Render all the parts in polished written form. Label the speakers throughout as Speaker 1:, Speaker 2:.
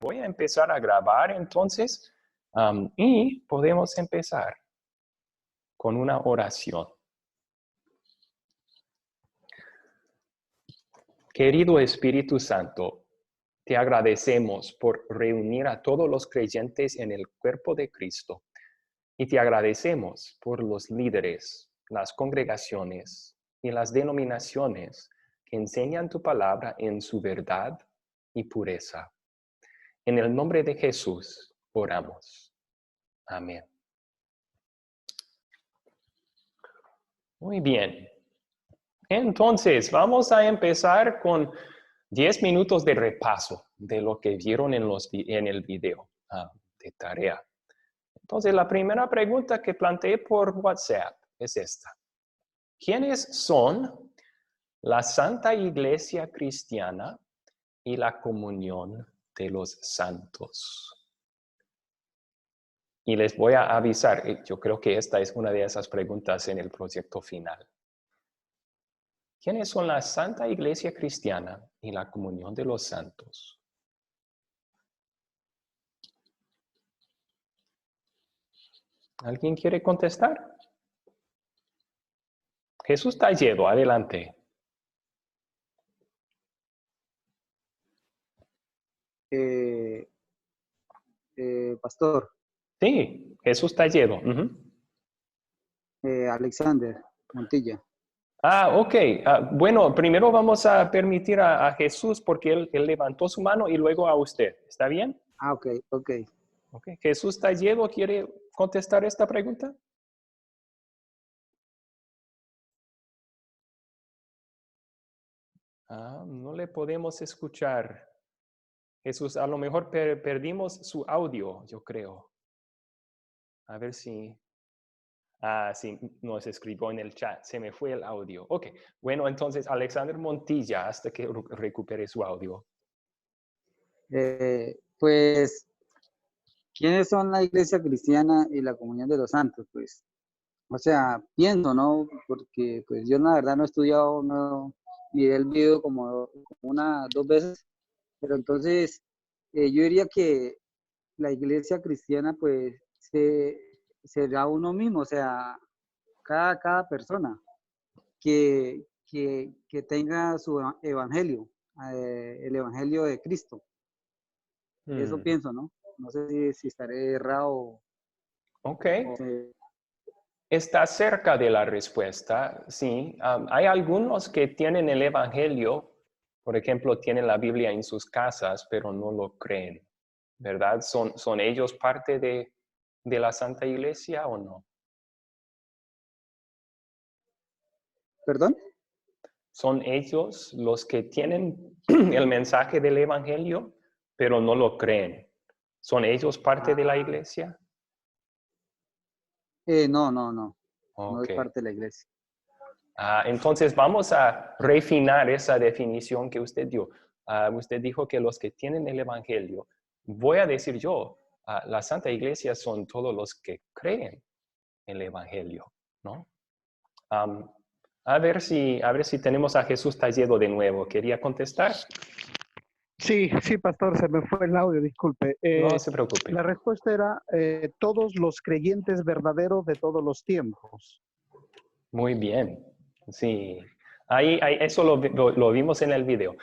Speaker 1: voy a empezar a grabar entonces y podemos empezar con una oración. Querido Espíritu Santo, te agradecemos por reunir a todos los creyentes en el cuerpo de Cristo y te agradecemos por los líderes, las congregaciones y las denominaciones que enseñan tu palabra en su verdad y pureza. En el nombre de Jesús oramos. Amén. Muy bien. Entonces, vamos a empezar con 10 minutos de repaso de lo que vieron en el video de tarea. Entonces, la primera pregunta que planteé por WhatsApp es esta. ¿Quiénes son la Santa Iglesia Cristiana y la comunión de los santos? Y les voy a avisar, yo creo que esta es una de esas preguntas en el proyecto final. ¿Quiénes son la Santa Iglesia Cristiana y la comunión de los santos? ¿Alguien quiere contestar? Jesús Talledo, adelante.
Speaker 2: Pastor.
Speaker 1: Sí, Jesús Talledo.
Speaker 2: Alexander Montilla.
Speaker 1: Ok. Bueno, primero vamos a permitir a Jesús porque él levantó su mano y luego a usted. ¿Está bien?
Speaker 2: Ok.
Speaker 1: Jesús Talledo, ¿quiere contestar esta pregunta? No le podemos escuchar. Jesús, a lo mejor perdimos su audio, yo creo. A ver si... sí, nos escribió en el chat. Se me fue el audio. Ok, bueno, entonces Alexander Montilla, hasta que recupere su audio.
Speaker 2: Pues, ¿quiénes son la Iglesia Cristiana y la comunión de los santos? Pues, o sea, pienso, ¿no? Porque pues yo la verdad no he estudiado, no miré el video como dos veces, pero entonces yo diría que la Iglesia Cristiana pues será uno mismo, o sea, cada persona que tenga su evangelio, el evangelio de Cristo. Eso pienso, ¿no? No sé si estaré errado.
Speaker 1: Ok. Está cerca de la respuesta, sí. Hay algunos que tienen el evangelio, por ejemplo, tienen la Biblia en sus casas, pero no lo creen, ¿verdad? ¿Son ellos parte de la Santa Iglesia o no?
Speaker 2: ¿Perdón?
Speaker 1: ¿Son ellos los que tienen el mensaje del evangelio, pero no lo creen? ¿Son ellos parte de la iglesia?
Speaker 2: No.
Speaker 1: Okay.
Speaker 2: No es parte de la iglesia.
Speaker 1: Entonces vamos a refinar esa definición que usted dio. Usted dijo que los que tienen el evangelio, voy a decir yo, la Santa Iglesia son todos los que creen en el evangelio, ¿no? A ver si tenemos a Jesús Talledo de nuevo. ¿Quería contestar?
Speaker 3: Sí, pastor, se me fue el audio, disculpe.
Speaker 1: No se preocupe.
Speaker 3: La respuesta era todos los creyentes verdaderos de todos los tiempos.
Speaker 1: Muy bien, sí. Ahí eso lo vimos en el video.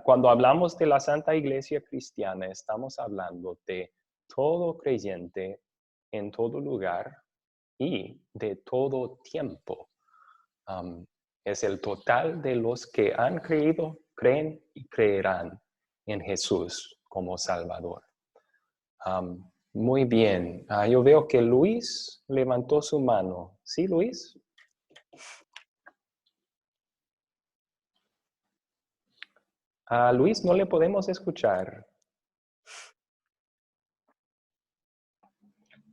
Speaker 1: Cuando hablamos de la Santa Iglesia Cristiana, estamos hablando de todo creyente en todo lugar y de todo tiempo. Es el total de los que han creído, creen y creerán en Jesús como Salvador. Muy bien. Yo veo que Luis levantó su mano. ¿Sí, Luis? Luis, no le podemos escuchar.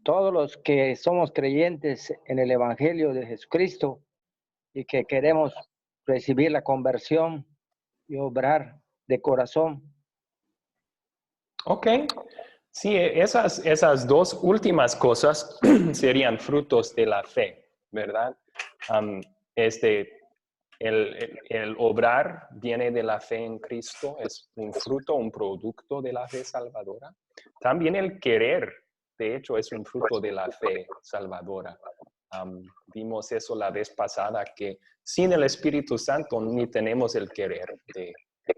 Speaker 4: Todos los que somos creyentes en el Evangelio de Jesucristo y que queremos recibir la conversión y obrar de corazón.
Speaker 1: Ok. Sí, esas dos últimas cosas serían frutos de la fe, ¿verdad? el obrar viene de la fe en Cristo, es un fruto, un producto de la fe salvadora. También el querer, de hecho, es un fruto de la fe salvadora. Vimos eso la vez pasada, que sin el Espíritu Santo ni tenemos el querer de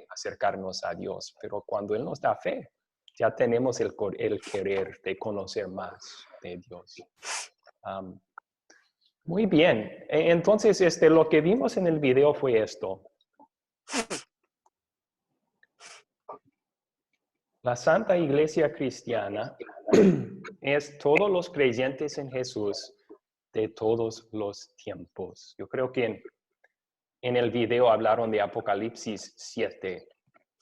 Speaker 1: acercarnos a Dios, pero cuando Él nos da fe, ya tenemos el querer de conocer más de Dios. Muy bien. Entonces, lo que vimos en el video fue esto. La Santa Iglesia Cristiana es todos los creyentes en Jesús de todos los tiempos. Yo creo que en el video hablaron de Apocalipsis 7,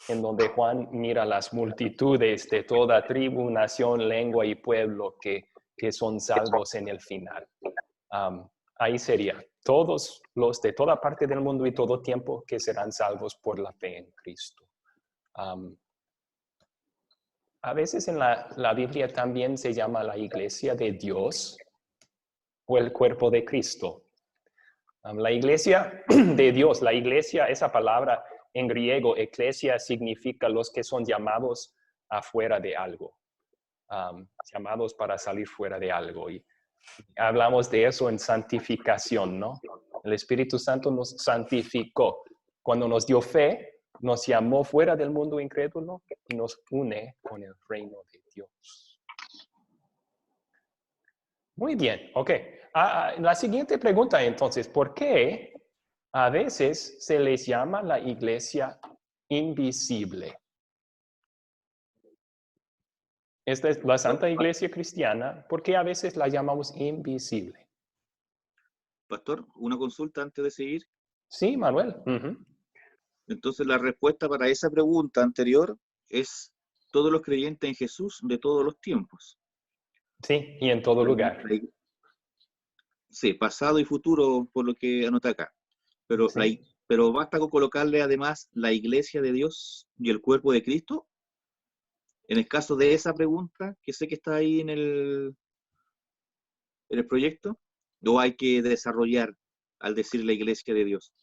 Speaker 1: en donde Juan mira las multitudes de toda tribu, nación, lengua y pueblo que son salvos en el final. Ahí sería todos los de toda parte del mundo y todo tiempo que serán salvos por la fe en Cristo. A veces en la Biblia también se llama la iglesia de Dios o el cuerpo de Cristo. La iglesia de Dios, la iglesia, esa palabra en griego, eclesia, significa los que son llamados afuera de algo, llamados para salir fuera de algo. Y hablamos de eso en santificación, ¿no? El Espíritu Santo nos santificó. Cuando nos dio fe, nos llamó fuera del mundo incrédulo y nos une con el reino de Dios. Muy bien, ok. La siguiente pregunta entonces, ¿por qué a veces se les llama la iglesia invisible? Esta es la Santa Iglesia Cristiana. ¿Por qué a veces la llamamos invisible?
Speaker 5: Pastor, una consulta antes de seguir.
Speaker 1: Sí, Manuel.
Speaker 5: Entonces la respuesta para esa pregunta anterior es todos los creyentes en Jesús de todos los tiempos.
Speaker 1: Sí, y en todo lugar.
Speaker 5: Sí, pasado y futuro, por lo que anoté acá. Pero,
Speaker 1: Sí.
Speaker 5: pero basta con colocarle además la iglesia de Dios y el cuerpo de Cristo. En el caso de esa pregunta, que sé que está ahí en el proyecto, ¿o hay que desarrollar al decir la iglesia de Dios?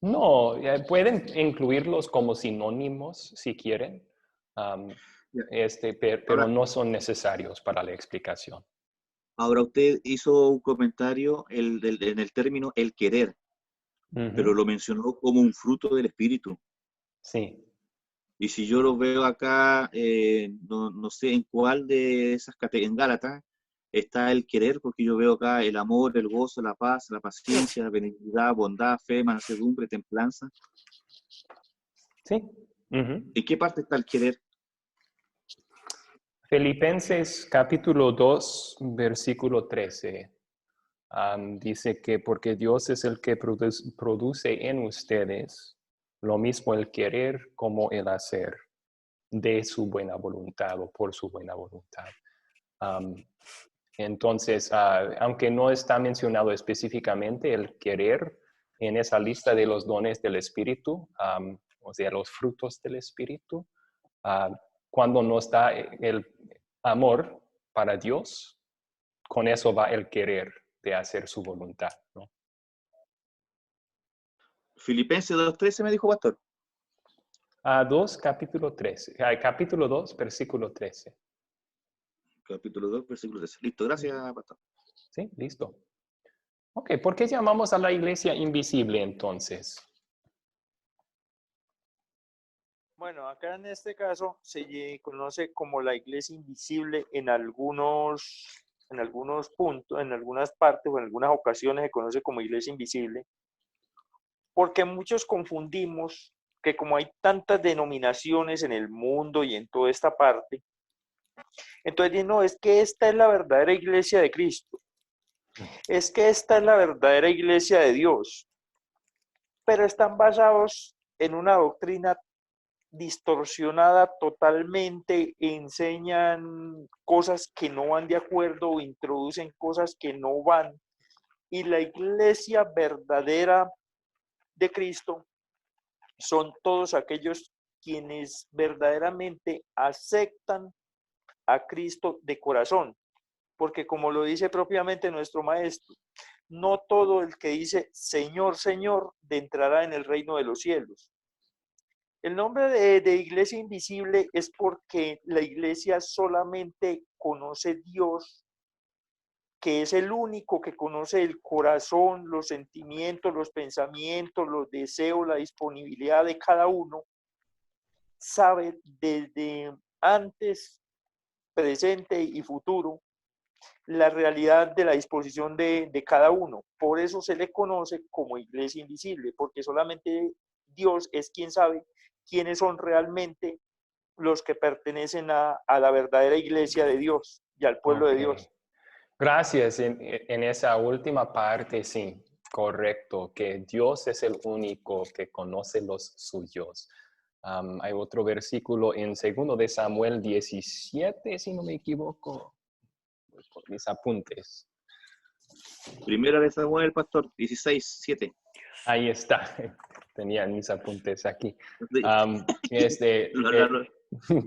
Speaker 1: No, pueden incluirlos como sinónimos si quieren, pero
Speaker 5: Ahora,
Speaker 1: no son necesarios para la explicación.
Speaker 5: Ahora usted hizo un comentario en el término el querer, pero lo mencionó como un fruto del Espíritu.
Speaker 1: Sí.
Speaker 5: Y si yo lo veo acá, no sé en cuál de esas categorías, en Gálatas, está el querer, porque yo veo acá el amor, el gozo, la paz, la paciencia, la benignidad, bondad, fe, mansedumbre, templanza.
Speaker 1: Sí.
Speaker 5: ¿En qué parte está el querer?
Speaker 1: Filipenses capítulo 2, versículo 13. Dice que porque Dios es el que produce en ustedes lo mismo el querer como el hacer de su buena voluntad o por su buena voluntad. Entonces, aunque no está mencionado específicamente el querer en esa lista de los dones del Espíritu, o sea, los frutos del Espíritu, cuando nos da el amor para Dios, con eso va el querer de hacer su voluntad, ¿no?
Speaker 5: Filipenses 2:13 me dijo, pastor.
Speaker 1: Capítulo 2, versículo 13.
Speaker 5: Capítulo 2, versículo 13. Listo, gracias, pastor.
Speaker 1: Sí, listo. Ok, ¿por qué llamamos a la iglesia invisible entonces?
Speaker 6: Bueno, acá en este caso se conoce como la iglesia invisible en algunos puntos, en algunas partes o en algunas ocasiones se conoce como iglesia invisible, porque muchos confundimos que como hay tantas denominaciones en el mundo y en toda esta parte, entonces no, es que esta es la verdadera iglesia de Cristo, es que esta es la verdadera iglesia de Dios, pero están basados en una doctrina distorsionada totalmente, enseñan cosas que no van de acuerdo o introducen cosas que no van. Y la iglesia verdadera de Cristo son todos aquellos quienes verdaderamente aceptan a Cristo de corazón, porque como lo dice propiamente nuestro maestro, no todo el que dice Señor, Señor, entrará en el reino de los cielos. El nombre de iglesia invisible es porque la iglesia solamente conoce Dios, que es el único que conoce el corazón, los sentimientos, los pensamientos, los deseos, la disponibilidad de cada uno. Sabe desde antes, presente y futuro la realidad de la disposición de cada uno. Por eso se le conoce como iglesia invisible, porque solamente Dios es quien sabe quiénes son realmente los que pertenecen a la verdadera iglesia de Dios y al pueblo de Dios.
Speaker 1: Gracias. En esa última parte, sí, correcto, que Dios es el único que conoce los suyos. Hay otro versículo en 2 de Samuel 17, si no me equivoco, por mis apuntes.
Speaker 5: Primera de Samuel, pastor, 16:7.
Speaker 1: Ahí está. Tenía mis apuntes aquí.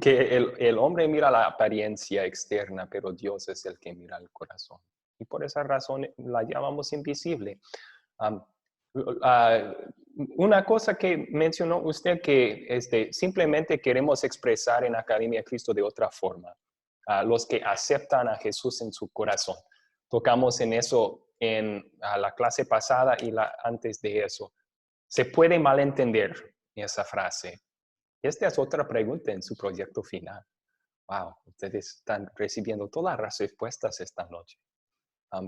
Speaker 1: Que el hombre mira la apariencia externa, pero Dios es el que mira el corazón. Y por esa razón la llamamos invisible. Una cosa que mencionó usted que simplemente queremos expresar en Academia Cristo de otra forma. Los que aceptan a Jesús en su corazón. Tocamos en eso en la clase pasada y antes de eso. Se puede malentender esa frase. Esta es otra pregunta en su proyecto final. Wow, ustedes están recibiendo todas las respuestas esta noche.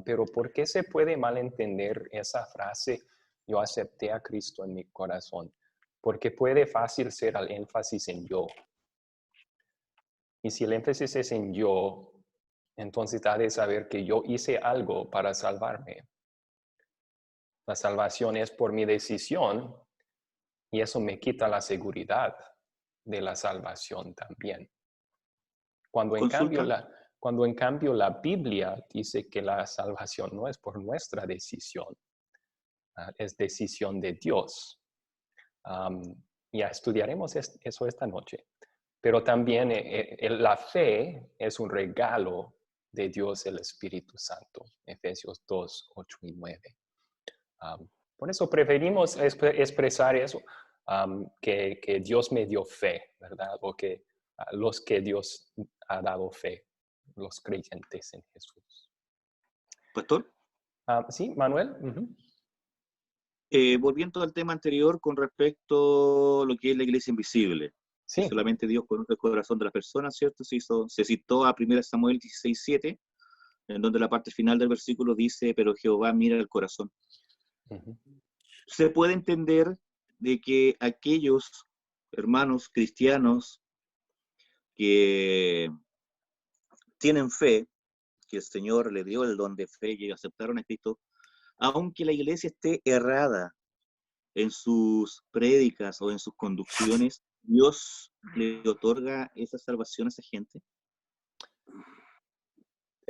Speaker 1: Pero ¿por qué se puede malentender esa frase? Yo acepté a Cristo en mi corazón. Porque puede fácil ser el énfasis en yo. Y si el énfasis es en yo, entonces ha de saber que yo hice algo para salvarme. La salvación es por mi decisión y eso me quita la seguridad de la salvación también. Cuando en cambio la Biblia dice que la salvación no es por nuestra decisión, es decisión de Dios. Ya estudiaremos eso esta noche. Pero también la fe es un regalo de Dios el Espíritu Santo. Efesios 2, 8 y 9. Por eso preferimos expresar eso, que Dios me dio fe, ¿verdad? O que los que Dios ha dado fe, los creyentes en Jesús.
Speaker 5: Pastor.
Speaker 1: Sí, Manuel.
Speaker 5: Volviendo al tema anterior con respecto a lo que es la iglesia invisible.
Speaker 1: Sí.
Speaker 5: Solamente Dios conoce el corazón de las personas, ¿cierto? Se citó a 1 Samuel 16:7, en donde la parte final del versículo dice, pero Jehová mira el corazón. Se puede entender de que aquellos hermanos cristianos que tienen fe, que el Señor le dio el don de fe y aceptaron a Cristo, aunque la iglesia esté errada en sus prédicas o en sus conducciones, ¿Dios le otorga esa salvación a esa gente?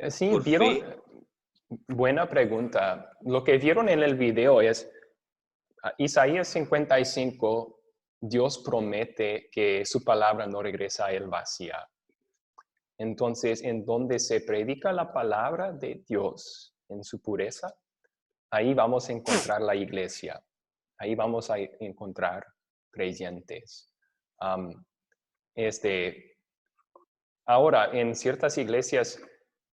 Speaker 1: Sí, vieron. Buena pregunta. Lo que vieron en el video es Isaías 55, Dios promete que su palabra no regresa a él vacía. Entonces, en donde se predica la palabra de Dios en su pureza, ahí vamos a encontrar la iglesia. Ahí vamos a encontrar creyentes. Ahora, en ciertas iglesias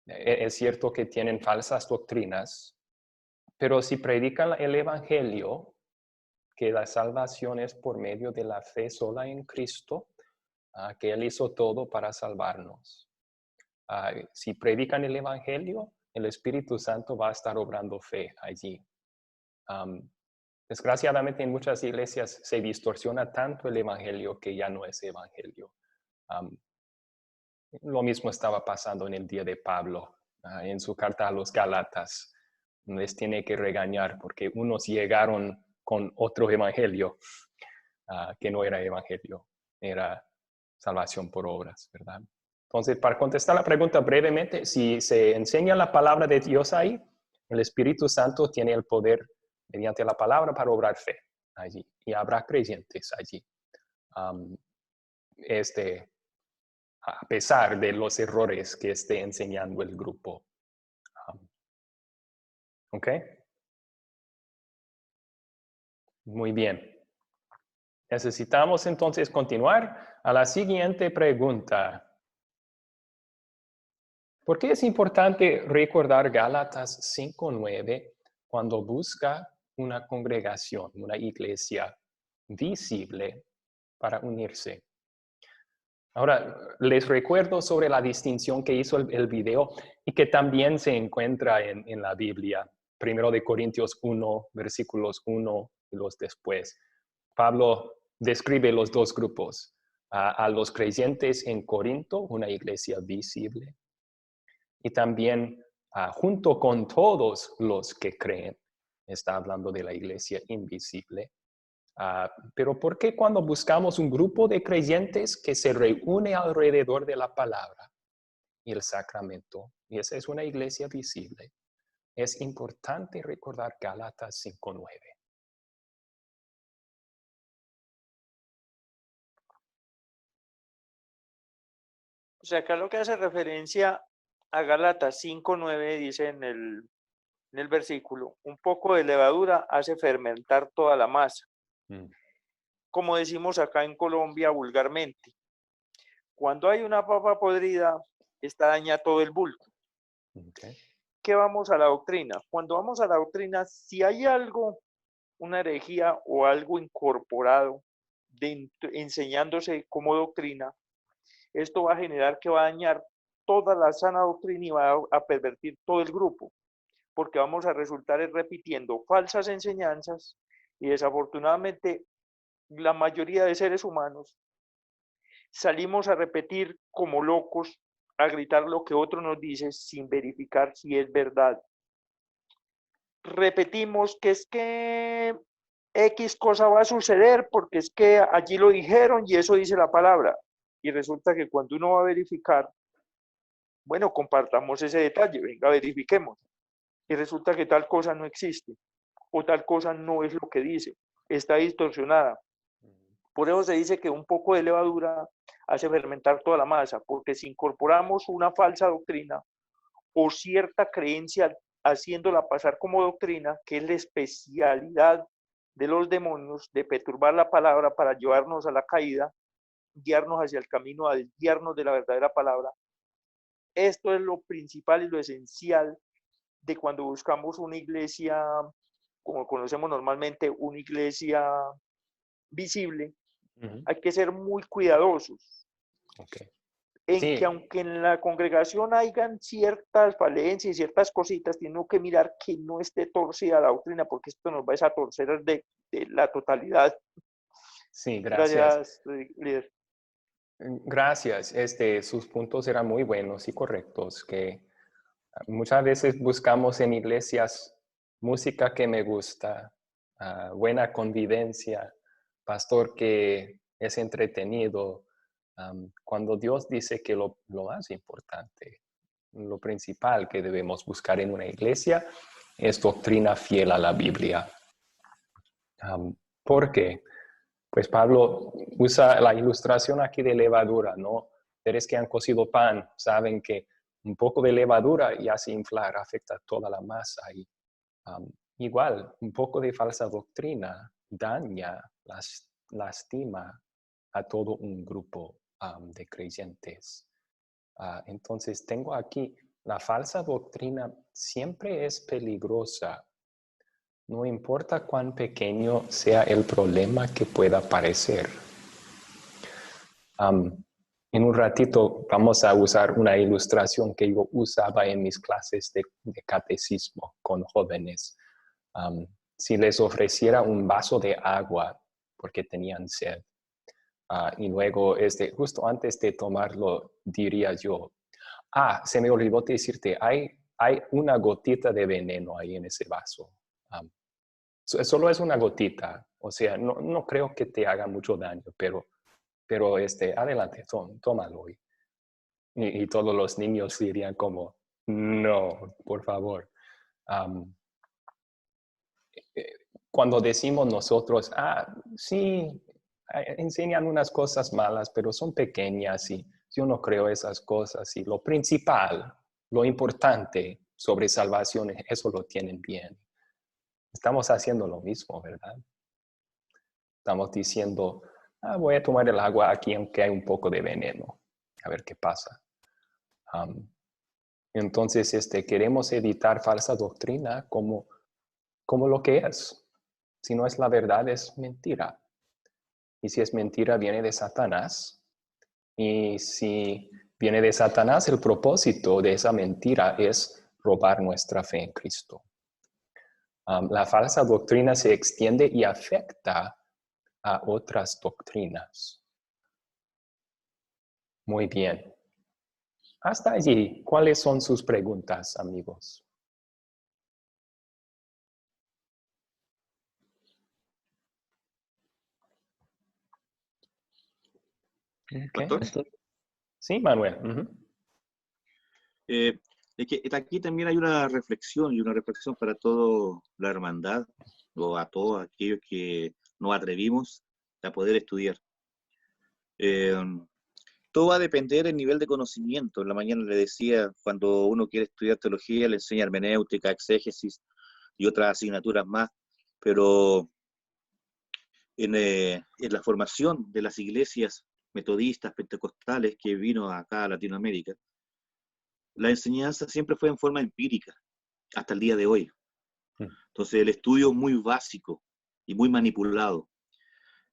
Speaker 1: es cierto que tienen falsas doctrinas, pero si predican el evangelio, que la salvación es por medio de la fe sola en Cristo, que Él hizo todo para salvarnos. Si predican el evangelio, el Espíritu Santo va a estar obrando fe allí. Desgraciadamente en muchas iglesias se distorsiona tanto el evangelio que ya no es evangelio. Lo mismo estaba pasando en el día de Pablo, en su carta a los Gálatas. Les tiene que regañar porque unos llegaron con otro evangelio que no era evangelio, era salvación por obras, ¿verdad? Entonces, para contestar la pregunta brevemente, si se enseña la palabra de Dios ahí, el Espíritu Santo tiene el poder mediante la palabra para obrar fe allí y habrá creyentes allí. A pesar de los errores que esté enseñando el grupo. ¿Ok? Muy bien. Necesitamos entonces continuar a la siguiente pregunta. ¿Por qué es importante recordar Gálatas 5:9 cuando busca una congregación, una iglesia visible para unirse? Ahora, les recuerdo sobre la distinción que hizo el video y que también se encuentra en la Biblia. 1 Corintios 1, versículos 1 y los después. Pablo describe los dos grupos. A los creyentes en Corinto, una iglesia visible, y también junto con todos los que creen. Está hablando de la iglesia invisible. Pero ¿por qué cuando buscamos un grupo de creyentes que se reúne alrededor de la palabra y el sacramento, y esa es una iglesia visible, es importante recordar Gálatas 5:9?
Speaker 6: O sea, acá lo que hace referencia a Gálatas 5:9 dice en el versículo, un poco de levadura hace fermentar toda la masa. Como decimos acá en Colombia vulgarmente, cuando hay una papa podrida, esta daña todo el bulto.
Speaker 1: Okay.
Speaker 6: ¿Qué vamos a la doctrina? Cuando vamos a la doctrina, si hay algo, una herejía o algo incorporado enseñándose como doctrina, esto va a generar que va a dañar toda la sana doctrina y va a pervertir todo el grupo, porque vamos a resultar repitiendo falsas enseñanzas y desafortunadamente la mayoría de seres humanos salimos a repetir como locos, a gritar lo que otro nos dice sin verificar si es verdad. Repetimos que es que X cosa va a suceder porque es que allí lo dijeron y eso dice la palabra. Y resulta que cuando uno va a verificar, bueno, compartamos ese detalle, venga, verifiquemos. Y resulta que tal cosa no existe o tal cosa no es lo que dice, está distorsionada. Por eso se dice que un poco de levadura hace fermentar toda la masa, porque si incorporamos una falsa doctrina o cierta creencia haciéndola pasar como doctrina, que es la especialidad de los demonios de perturbar la palabra para llevarnos a la caída, guiarnos hacia el camino, a desviarnos de la verdadera palabra. Esto es lo principal y lo esencial de cuando buscamos una iglesia, como conocemos normalmente, una iglesia visible. Hay que ser muy cuidadosos.
Speaker 1: Okay.
Speaker 6: En
Speaker 1: Sí.
Speaker 6: que aunque en la congregación hayan ciertas falencias y ciertas cositas, tenemos que mirar que no esté torcida la doctrina, porque esto nos va a torcer de la totalidad.
Speaker 1: Sí, gracias.
Speaker 6: Gracias, líder.
Speaker 1: Gracias. Sus puntos eran muy buenos y correctos, que muchas veces buscamos en iglesias música que me gusta, buena convivencia, pastor que es entretenido, cuando Dios dice que lo más importante, lo principal que debemos buscar en una iglesia es doctrina fiel a la Biblia. ¿Por qué? Pues Pablo usa la ilustración aquí de levadura, ¿no? Seres que han cocido pan saben que un poco de levadura y hace inflar, afecta toda la masa. Y igual, un poco de falsa doctrina daña, lastima a todo un grupo de creyentes. Entonces, tengo aquí, la falsa doctrina siempre es peligrosa. No importa cuán pequeño sea el problema que pueda parecer. En un ratito vamos a usar una ilustración que yo usaba en mis clases de catecismo con jóvenes. Si les ofreciera un vaso de agua porque tenían sed, y luego justo antes de tomarlo diría yo, se me olvidó decirte, hay una gotita de veneno ahí en ese vaso. Solo es una gotita, o sea, no creo que te haga mucho daño, pero adelante, tómalo. Y todos los niños dirían como, no, por favor. Cuando decimos nosotros, sí, enseñan unas cosas malas, pero son pequeñas y yo no creo esas cosas. Y lo principal, lo importante sobre salvación, eso lo tienen bien. Estamos haciendo lo mismo, ¿verdad? Estamos diciendo, voy a tomar el agua aquí aunque hay un poco de veneno. A ver qué pasa. Entonces, queremos evitar falsa doctrina como lo que es. Si no es la verdad, es mentira. Y si es mentira, viene de Satanás. Y si viene de Satanás, el propósito de esa mentira es robar nuestra fe en Cristo. La falsa doctrina se extiende y afecta a otras doctrinas. Muy bien. Hasta allí, ¿cuáles son sus preguntas, amigos?
Speaker 5: Pastor.
Speaker 1: Sí, Manuel.
Speaker 5: Es que aquí también hay una reflexión para toda la hermandad o a todos aquellos que nos atrevimos a poder estudiar. Todo va a depender del nivel de conocimiento. En la mañana le decía, cuando uno quiere estudiar teología, le enseña hermenéutica, exégesis y otras asignaturas más, pero en la formación de las iglesias metodistas, pentecostales que vino acá a Latinoamérica, la enseñanza siempre fue en forma empírica, hasta el día de hoy. Entonces el estudio es muy básico y muy manipulado.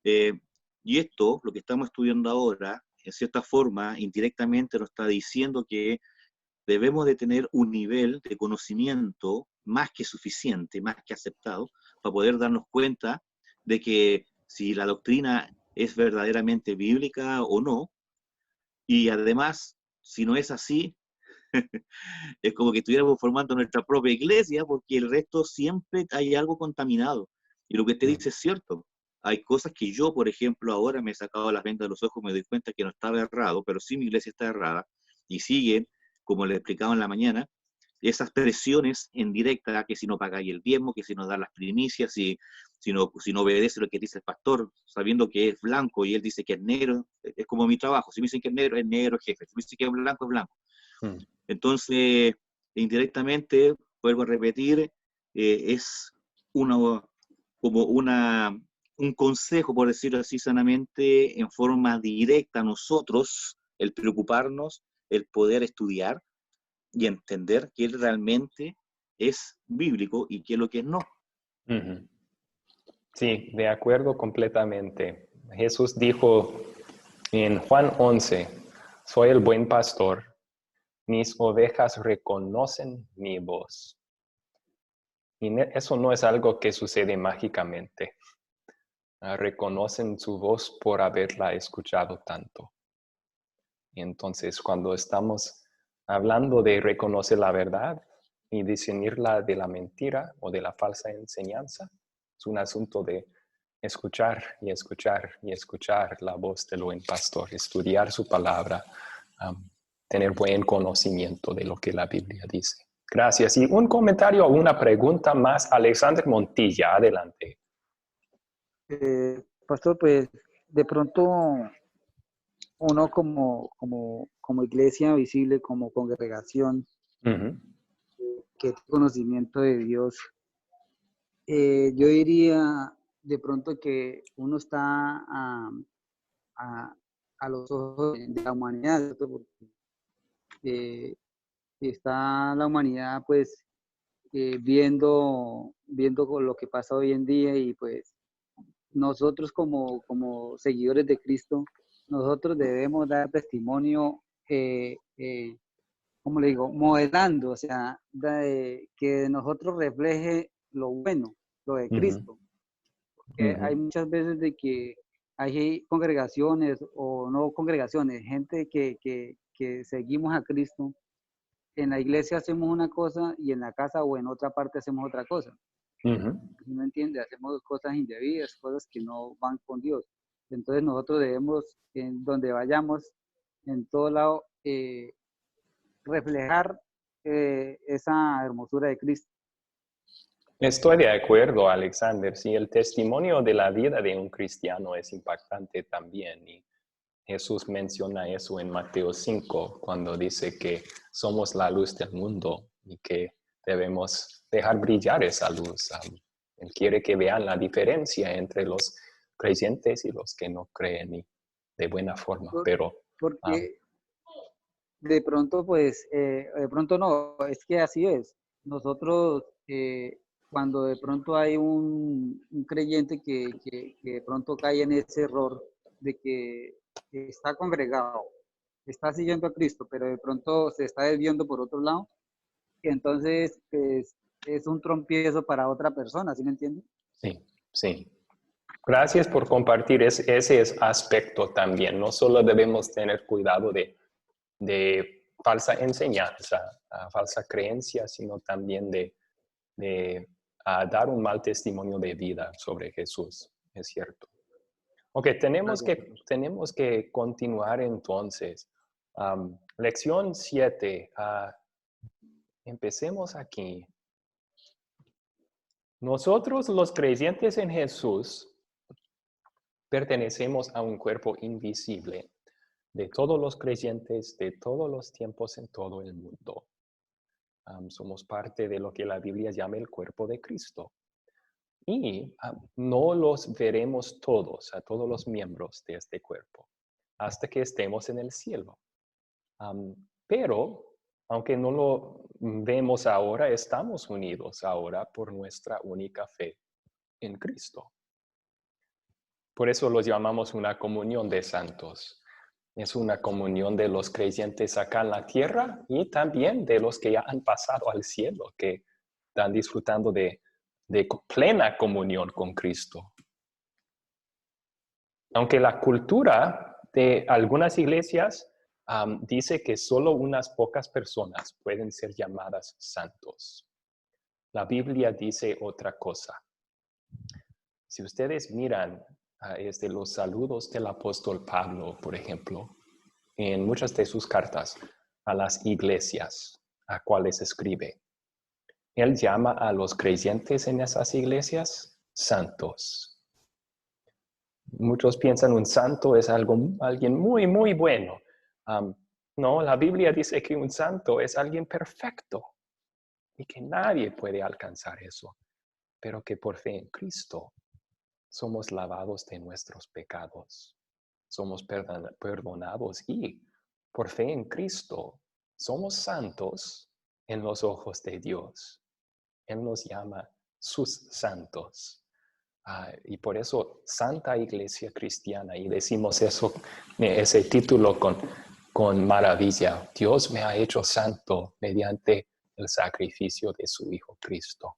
Speaker 5: Y esto, lo que estamos estudiando ahora, en cierta forma, indirectamente nos está diciendo que debemos de tener un nivel de conocimiento más que suficiente, más que aceptado, para poder darnos cuenta de que si la doctrina es verdaderamente bíblica o no, y además, si no es así, es como que estuviéramos formando nuestra propia iglesia, porque el resto siempre hay algo contaminado. Y lo que te dice es cierto. Hay cosas que yo, por ejemplo, ahora me he sacado las vendas de los ojos, me doy cuenta que no estaba errado, pero sí mi iglesia está errada, y siguen, como le explicaba en la mañana, esas presiones en directa, que si no pagáis el diezmo, que si no das las primicias, si no obedece lo que dice el pastor, sabiendo que es blanco y él dice que es negro, es como mi trabajo. Si me dicen que es negro, jefe. Si me dicen que es blanco, es blanco. Entonces, indirectamente, vuelvo a repetir, es como un consejo, por decirlo así sanamente, en forma directa a nosotros, el preocuparnos, el poder estudiar y entender qué realmente es bíblico y qué es lo que no.
Speaker 1: Sí, de acuerdo completamente. Jesús dijo en Juan 11, soy el buen pastor, mis ovejas reconocen mi voz. Y eso no es algo que sucede mágicamente. Reconocen su voz por haberla escuchado tanto. Y entonces, cuando estamos hablando de reconocer la verdad y discernirla de la mentira o de la falsa enseñanza, es un asunto de escuchar y escuchar y escuchar la voz del buen pastor, estudiar su palabra, tener buen conocimiento de lo que la Biblia dice. Gracias. Y un comentario o una pregunta más, Alexander Montilla, adelante.
Speaker 2: Pastor, pues de pronto uno como iglesia visible, como congregación, que tiene conocimiento de Dios, yo diría de pronto que uno está a los ojos de la humanidad, ¿cierto? Porque está la humanidad pues viendo con lo que pasa hoy en día, y pues nosotros como seguidores de Cristo, nosotros debemos dar testimonio, como le digo, modelando, o sea, que nosotros refleje lo bueno, lo de Cristo. Porque hay muchas veces de que hay congregaciones o no congregaciones, gente que seguimos a Cristo. En la iglesia hacemos una cosa y en la casa o en otra parte hacemos otra cosa. ¿No entiende? Hacemos cosas indebidas, cosas que no van con Dios. Entonces nosotros debemos, en donde vayamos, en todo lado, reflejar esa hermosura de Cristo.
Speaker 1: Estoy de acuerdo, Alexander. Sí, el testimonio de la vida de un cristiano es impactante también. Y Jesús menciona eso en Mateo 5, cuando dice que somos la luz del mundo y que debemos dejar brillar esa luz. Él quiere que vean la diferencia entre los creyentes y los que no creen y de buena forma, pero
Speaker 2: Porque de pronto, pues, de pronto no, es que así es. Nosotros, cuando de pronto hay un creyente que de pronto cae en ese error de que está congregado, está siguiendo a Cristo, pero de pronto se está desviando por otro lado, y entonces pues, es un trompiezo para otra persona, ¿sí me entiende?
Speaker 1: sí, sí. Gracias por compartir ese aspecto también. No solo debemos tener cuidado de falsa enseñanza, falsa creencia, sino también de dar un mal testimonio de vida sobre Jesús. Es cierto. Ok, tenemos que continuar entonces. Lección 7. Empecemos aquí. Nosotros los creyentes en Jesús pertenecemos a un cuerpo invisible de todos los creyentes de todos los tiempos en todo el mundo. Somos parte de lo que la Biblia llama el cuerpo de Cristo. Y no los veremos todos, a todos los miembros de este cuerpo, hasta que estemos en el cielo. Pero, aunque no lo vemos ahora, estamos unidos ahora por nuestra única fe en Cristo. Por eso los llamamos una comunión de santos. Es una comunión de los creyentes acá en la tierra y también de los que ya han pasado al cielo, que están disfrutando de plena comunión con Cristo. Aunque la cultura de algunas iglesias dice que solo unas pocas personas pueden ser llamadas santos. La Biblia dice otra cosa. Si ustedes miran los saludos del apóstol Pablo, por ejemplo, en muchas de sus cartas a las iglesias a cuales escribe, él llama a los creyentes en esas iglesias santos. Muchos piensan un santo es alguien muy, muy bueno. No, la Biblia dice que un santo es alguien perfecto y que nadie puede alcanzar eso, pero que por fe en Cristo somos lavados de nuestros pecados. Somos perdonados y por fe en Cristo somos santos en los ojos de Dios. Él nos llama sus santos. Y por eso Santa Iglesia Cristiana, y decimos eso, ese título con maravilla. Dios me ha hecho santo mediante el sacrificio de su Hijo Cristo.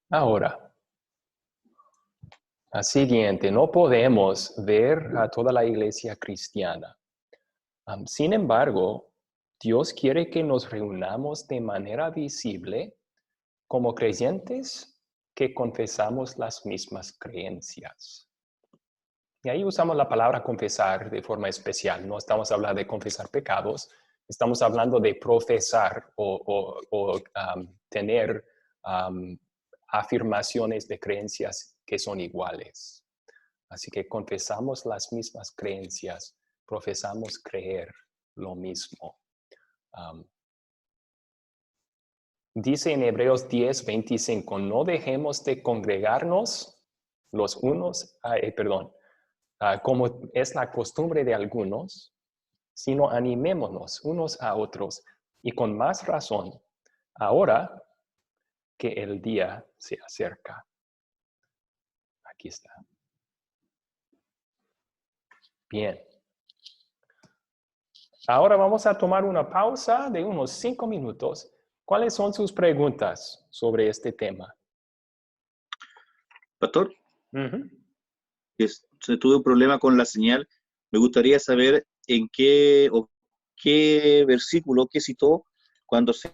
Speaker 1: Ahora, siguiente, no podemos ver a toda la iglesia cristiana. Sin embargo, Dios quiere que nos reunamos de manera visible como creyentes que confesamos las mismas creencias. Y ahí usamos la palabra confesar de forma especial. No estamos hablando de confesar pecados, estamos hablando de profesar o tener afirmaciones de creencias que son iguales. Así que confesamos las mismas creencias, profesamos creer lo mismo. Dice en Hebreos 10:25, no dejemos de congregarnos los unos, como es la costumbre de algunos, sino animémonos unos a otros y con más razón, ahora que el día se acerca. Aquí está. Bien. Ahora vamos a tomar una pausa de unos 5 minutos. ¿Cuáles son sus preguntas sobre este tema?
Speaker 5: Pastor, tuve un problema con la señal. Me gustaría saber en qué versículo, qué citó cuando se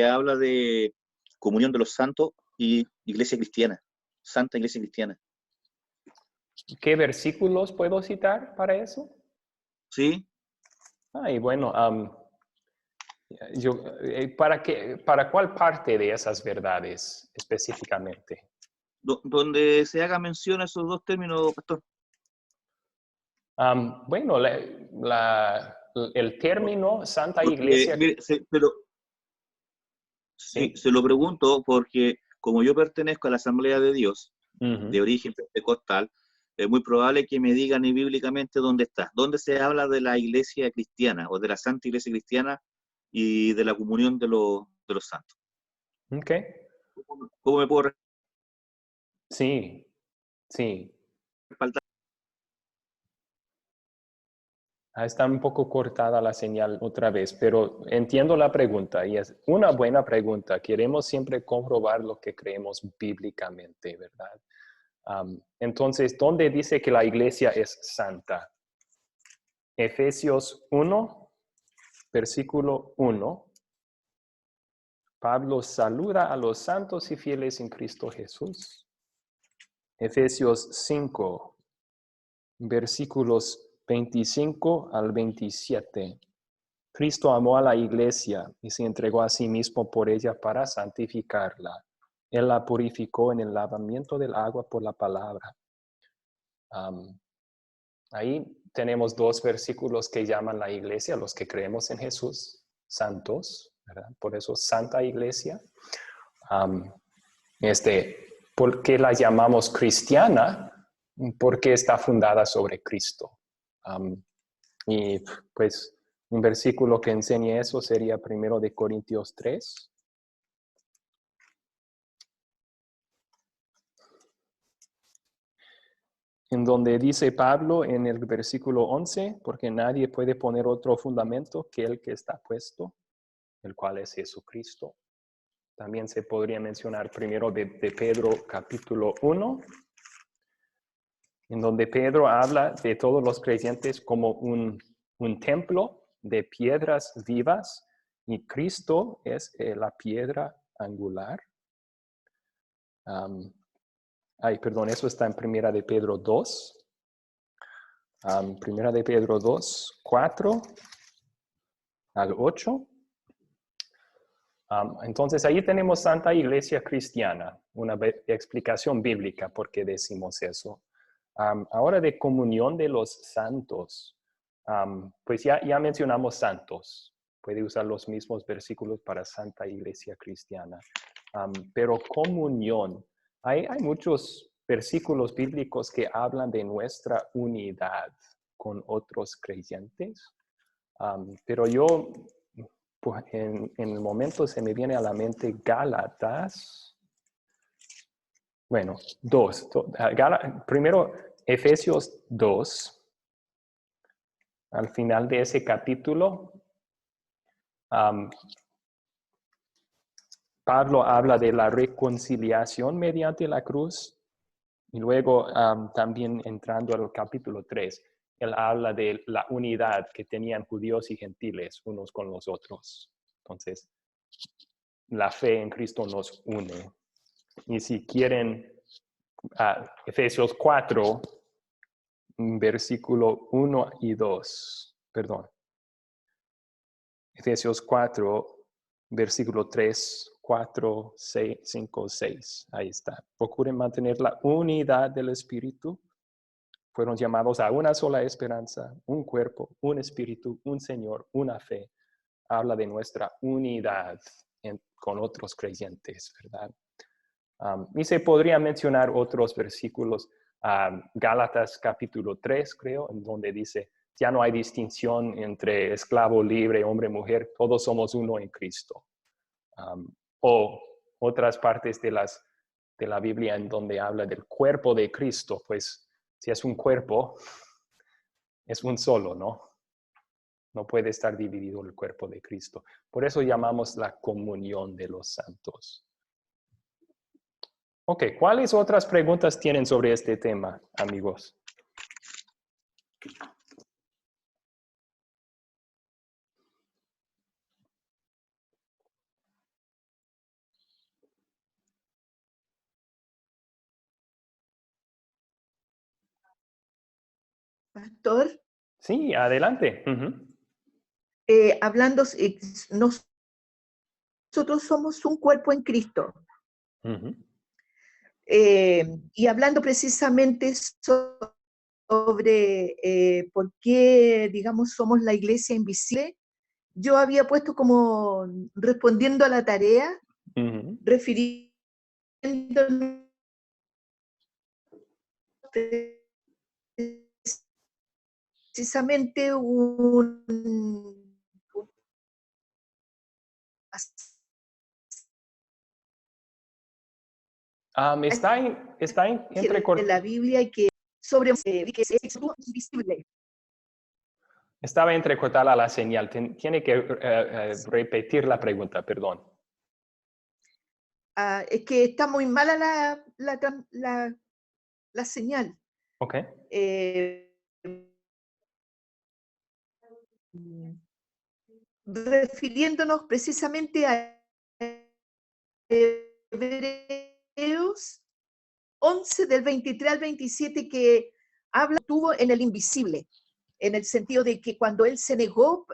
Speaker 5: habla de comunión de los santos y iglesia cristiana, Santa Iglesia Cristiana.
Speaker 1: ¿Qué versículos puedo citar para eso?
Speaker 5: Sí.
Speaker 1: Y bueno, ¿para cuál parte de esas verdades específicamente?
Speaker 5: Donde se haga mención a esos dos términos, pastor.
Speaker 1: Bueno, el término Santa Iglesia...
Speaker 5: Se lo pregunto porque como yo pertenezco a la Asamblea de Dios,
Speaker 1: Ujú.
Speaker 5: de origen pentecostal, es muy probable que me digan y bíblicamente dónde está. ¿Dónde se habla de la iglesia cristiana o de la Santa Iglesia Cristiana y de la comunión de los santos?
Speaker 1: Ok.
Speaker 5: ¿Cómo me puedo
Speaker 1: Sí, sí.
Speaker 5: respaldar?
Speaker 1: Está un poco cortada la señal otra vez, pero entiendo la pregunta y es una buena pregunta. Queremos siempre comprobar lo que creemos bíblicamente, ¿verdad? Entonces, ¿dónde dice que la iglesia es santa? Efesios 1, versículo 1. Pablo saluda a los santos y fieles en Cristo Jesús. Efesios 5, versículos 25 al 27. Cristo amó a la iglesia y se entregó a sí mismo por ella para santificarla. Él la purificó en el lavamiento del agua por la palabra. Ahí tenemos dos versículos que llaman la iglesia, los que creemos en Jesús, santos, ¿verdad? Por eso Santa Iglesia. ¿Por qué la llamamos cristiana? Porque está fundada sobre Cristo. Y pues un versículo que enseñe eso sería 1 Corintios 3. En donde dice Pablo en el versículo 11, porque nadie puede poner otro fundamento que el que está puesto, el cual es Jesucristo. También se podría mencionar 1 de Pedro capítulo 1, en donde Pedro habla de todos los creyentes como un templo de piedras vivas y Cristo es la piedra angular. Perdón, eso está en 1 de Pedro 2. 1 de Pedro 2, 4 al 8. Entonces ahí tenemos Santa Iglesia Cristiana, una explicación bíblica por qué decimos eso. Ahora de comunión de los santos, pues ya mencionamos santos. Puede usar los mismos versículos para Santa Iglesia Cristiana. Pero comunión, hay muchos versículos bíblicos que hablan de nuestra unidad con otros creyentes. Pero yo, pues, en el momento se me viene a la mente Gálatas. Bueno, primero Efesios 2. Al final de ese capítulo, Pablo habla de la reconciliación mediante la cruz. Y luego también entrando al capítulo 3, él habla de la unidad que tenían judíos y gentiles unos con los otros. Entonces, la fe en Cristo nos une. Y si quieren, Efesios 4, versículo 1 y 2, perdón. Efesios 4, versículo 3, 4, 6, 5, 6. Ahí está. Procuren mantener la unidad del Espíritu. Fueron llamados a una sola esperanza, un cuerpo, un espíritu, un Señor, una fe. Habla de nuestra unidad con otros creyentes, ¿verdad? Y se podría mencionar otros versículos, Gálatas capítulo 3, creo, en donde dice, ya no hay distinción entre esclavo, libre, hombre, mujer, todos somos uno en Cristo. O otras partes de la Biblia en donde habla del cuerpo de Cristo, pues si es un cuerpo, es un solo, ¿no? No puede estar dividido el cuerpo de Cristo. Por eso llamamos la comunión de los santos. Ok, ¿cuáles otras preguntas tienen sobre este tema, amigos?
Speaker 7: Pastor,
Speaker 1: Sí, adelante.
Speaker 7: hablando, nosotros somos un cuerpo en Cristo. Y hablando precisamente sobre por qué, digamos, somos la iglesia invisible, yo había puesto como respondiendo a la tarea, refiriéndome precisamente
Speaker 1: Está
Speaker 7: de
Speaker 1: entrecortado.
Speaker 7: la Biblia y que sobre que es invisible.
Speaker 1: Estaba entrecortada la señal. Tiene que repetir la pregunta, perdón.
Speaker 7: Es que está muy mala la señal.
Speaker 1: Ok.
Speaker 7: Refiriéndonos precisamente a Hebreos 11 del 23 al 27 que tuvo en el invisible, en el sentido de que cuando él se negó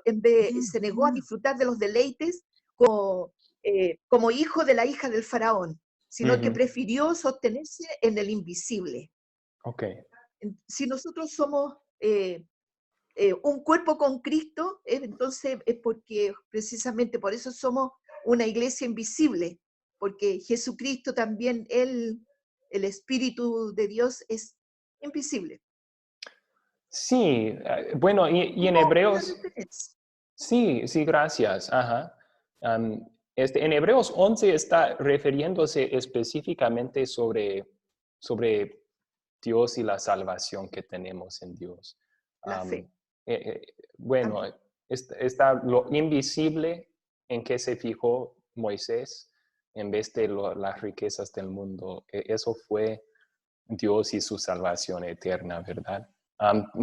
Speaker 7: a disfrutar de los deleites como hijo de la hija del faraón, sino que prefirió sostenerse en el invisible.
Speaker 1: Okay.
Speaker 7: Si nosotros somos un cuerpo con Cristo, entonces es porque precisamente por eso somos una iglesia invisible, porque Jesucristo también, el Espíritu de Dios es invisible.
Speaker 1: Sí, bueno, y en Hebreos... Sí, gracias. Ajá. En Hebreos 11 está refiriéndose específicamente sobre Dios y la salvación que tenemos en Dios.
Speaker 7: La fe.
Speaker 1: Bueno, está lo invisible en que se fijó Moisés en vez de las riquezas del mundo. Eso fue Dios y su salvación eterna, ¿verdad?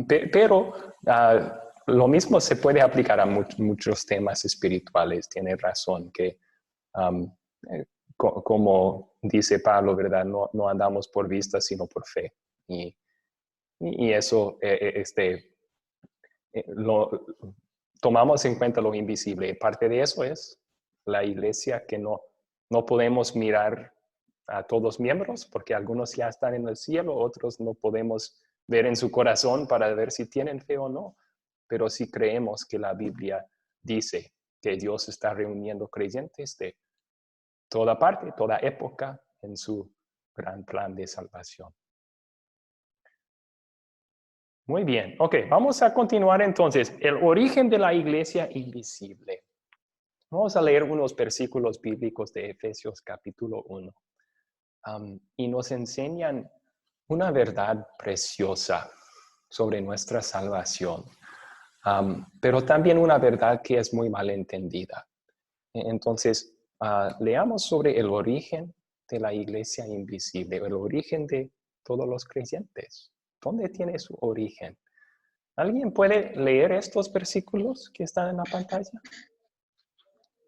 Speaker 1: Pero lo mismo se puede aplicar a muchos temas espirituales. Tiene razón que, como dice Pablo, ¿verdad? No andamos por vista, sino por fe. Y eso, tomamos en cuenta lo invisible. Parte de eso es la iglesia, que no podemos mirar a todos miembros, porque algunos ya están en el cielo, otros no podemos ver en su corazón para ver si tienen fe o no. Pero sí creemos que la Biblia dice que Dios está reuniendo creyentes de toda parte, toda época, en su gran plan de salvación. Muy bien. Ok, vamos a continuar entonces. El origen de la iglesia invisible. Vamos a leer unos versículos bíblicos de Efesios capítulo 1. Y nos enseñan una verdad preciosa sobre nuestra salvación, pero también una verdad que es muy mal entendida. Entonces, leamos sobre el origen de la iglesia invisible, el origen de todos los creyentes. ¿Dónde tiene su origen? ¿Alguien puede leer estos versículos que están en la pantalla?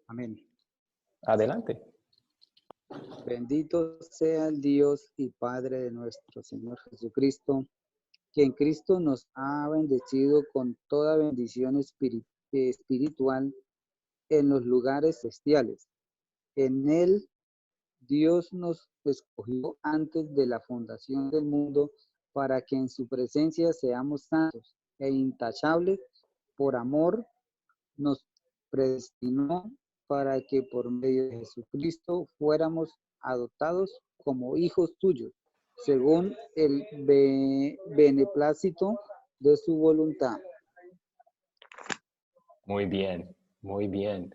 Speaker 2: Amén.
Speaker 1: Adelante.
Speaker 2: Bendito sea el Dios y Padre de nuestro Señor Jesucristo, que en Cristo nos ha bendecido con toda bendición espiritual en los lugares celestiales. En Él Dios nos escogió antes de la fundación del mundo para que en su presencia seamos santos e intachables. Por amor nos predestinó para que por medio de Jesucristo fuéramos adoptados como hijos suyos, según el beneplácito de su voluntad.
Speaker 1: Muy bien, muy bien.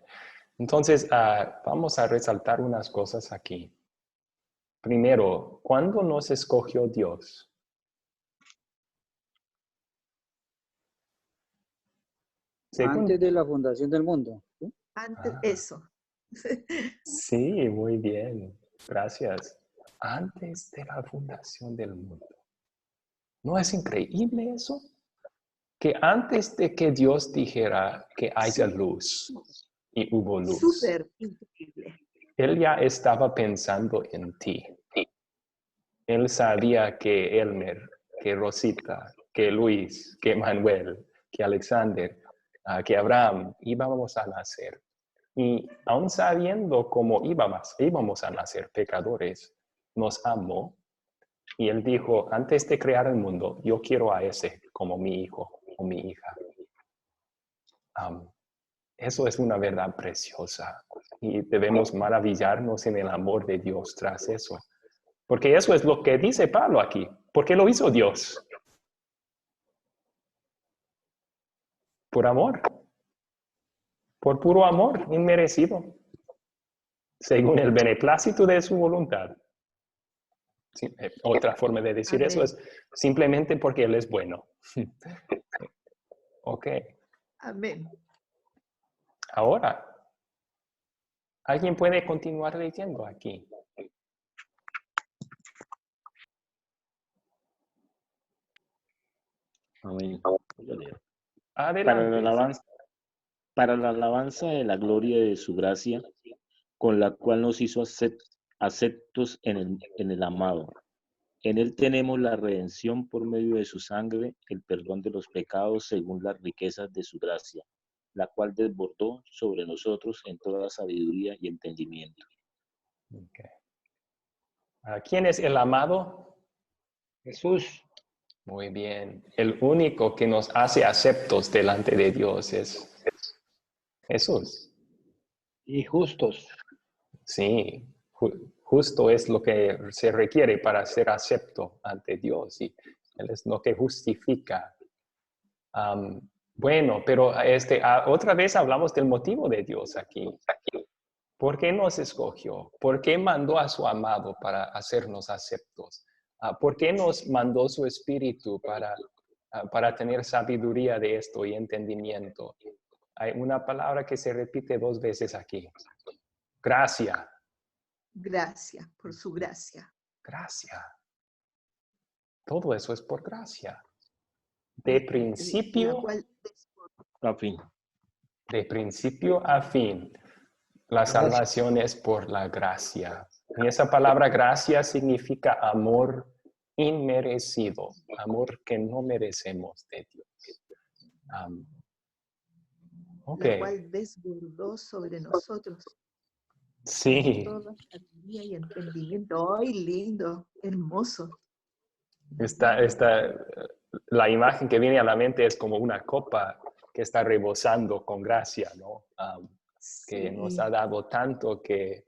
Speaker 1: Entonces, vamos a resaltar unas cosas aquí. Primero, ¿cuándo nos escogió Dios?
Speaker 2: Antes de la fundación del mundo. ¿Sí?
Speaker 7: Antes, eso.
Speaker 1: Sí, muy bien. Gracias. Antes de la fundación del mundo. ¿No es increíble eso? Que antes de que Dios dijera que haya luz y hubo luz,
Speaker 7: Súper increíble.
Speaker 1: Él ya estaba pensando en ti. Él sabía que Elmer, que Rosita, que Luis, que Manuel, que Alexander, que Abraham íbamos a nacer. Y aún sabiendo cómo íbamos a nacer pecadores, nos amó. Y Él dijo, antes de crear el mundo, yo quiero a ese como mi hijo o mi hija. Eso es una verdad preciosa. Y debemos maravillarnos en el amor de Dios tras eso. Porque eso es lo que dice Pablo aquí. ¿Por qué lo hizo Dios? Por amor. Por puro amor, inmerecido. Según el beneplácito de su voluntad. Sí, otra forma de decir
Speaker 7: Amén.
Speaker 1: eso es simplemente porque Él es bueno. Ok.
Speaker 7: Amén.
Speaker 1: Ahora, ¿alguien puede continuar leyendo aquí?
Speaker 8: Amén. Voy a leer.
Speaker 1: Adelante.
Speaker 8: Para la alabanza de la gloria de su gracia, con la cual nos hizo aceptos en el amado. En él tenemos la redención por medio de su sangre, el perdón de los pecados según las riquezas de su gracia, la cual desbordó sobre nosotros en toda sabiduría y entendimiento.
Speaker 1: Okay. ¿Quién es el amado?
Speaker 4: Jesús.
Speaker 1: Muy bien. El único que nos hace aceptos delante de Dios es Jesús.
Speaker 4: Y justos.
Speaker 1: Sí, justo es lo que se requiere para ser acepto ante Dios. Y Él es lo que justifica. Bueno, pero otra vez hablamos del motivo de Dios aquí. ¿Por qué nos escogió? ¿Por qué mandó a su amado para hacernos aceptos? ¿Por qué nos mandó su espíritu para tener sabiduría de esto y entendimiento? Hay una palabra que se repite 2 veces aquí. Gracia.
Speaker 7: Gracias, por su gracia.
Speaker 1: Gracia. Todo eso es por gracia. De principio
Speaker 8: A fin.
Speaker 1: De principio a fin, la salvación es por la gracia. Y esa palabra gracia significa amor inmerecido, amor que no merecemos de Dios. Ok.
Speaker 7: La cual desbordó sobre nosotros.
Speaker 1: Sí.
Speaker 7: Toda sabiduría y entendimiento. ¡Ay, lindo! Hermoso.
Speaker 1: La imagen que viene a la mente es como una copa que está rebosando con gracia, ¿no? Que nos ha dado tanto que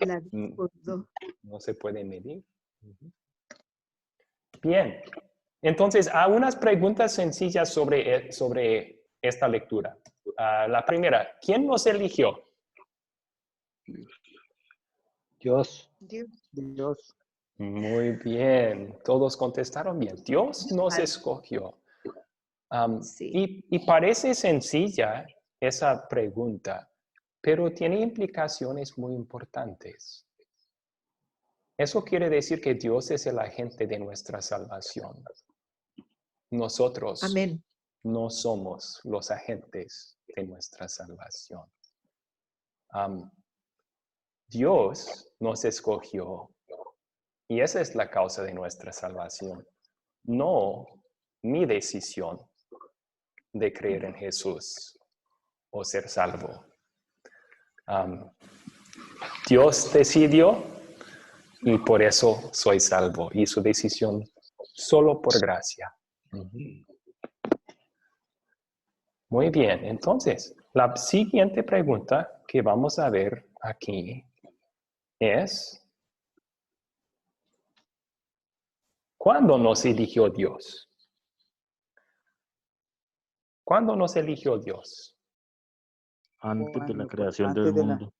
Speaker 7: la desbordó.
Speaker 1: no se puede medir. Bien. Entonces, unas preguntas sencillas sobre esta lectura. La primera, ¿quién nos eligió?
Speaker 4: Dios.
Speaker 2: Dios.
Speaker 1: Muy bien, todos contestaron bien. Dios nos escogió.
Speaker 7: Sí.
Speaker 1: Y parece sencilla esa pregunta, pero tiene implicaciones muy importantes. Eso quiere decir que Dios es el agente de nuestra salvación. Nosotros
Speaker 7: Amén.
Speaker 1: no somos los agentes de nuestra salvación. Dios nos escogió y esa es la causa de nuestra salvación. No mi decisión de creer en Jesús o ser salvo. Dios decidió y por eso soy salvo. Y su decisión solo por gracia. Muy bien, entonces, la siguiente pregunta que vamos a ver aquí es, ¿cuándo nos eligió Dios? ¿Cuándo nos eligió Dios?
Speaker 8: Antes de la
Speaker 2: Bueno,
Speaker 8: creación
Speaker 2: antes
Speaker 8: del
Speaker 2: de
Speaker 8: mundo.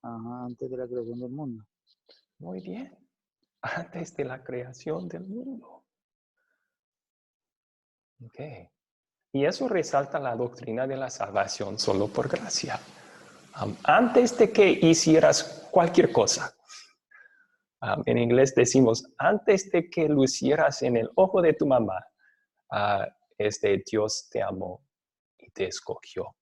Speaker 2: antes de la creación del mundo.
Speaker 1: Muy bien, antes de la creación del mundo. Ok. Y eso resalta la doctrina de la salvación solo por gracia. Antes de que hicieras cualquier cosa. En inglés decimos, antes de que lucieras en el ojo de tu mamá, Dios te amó y te escogió.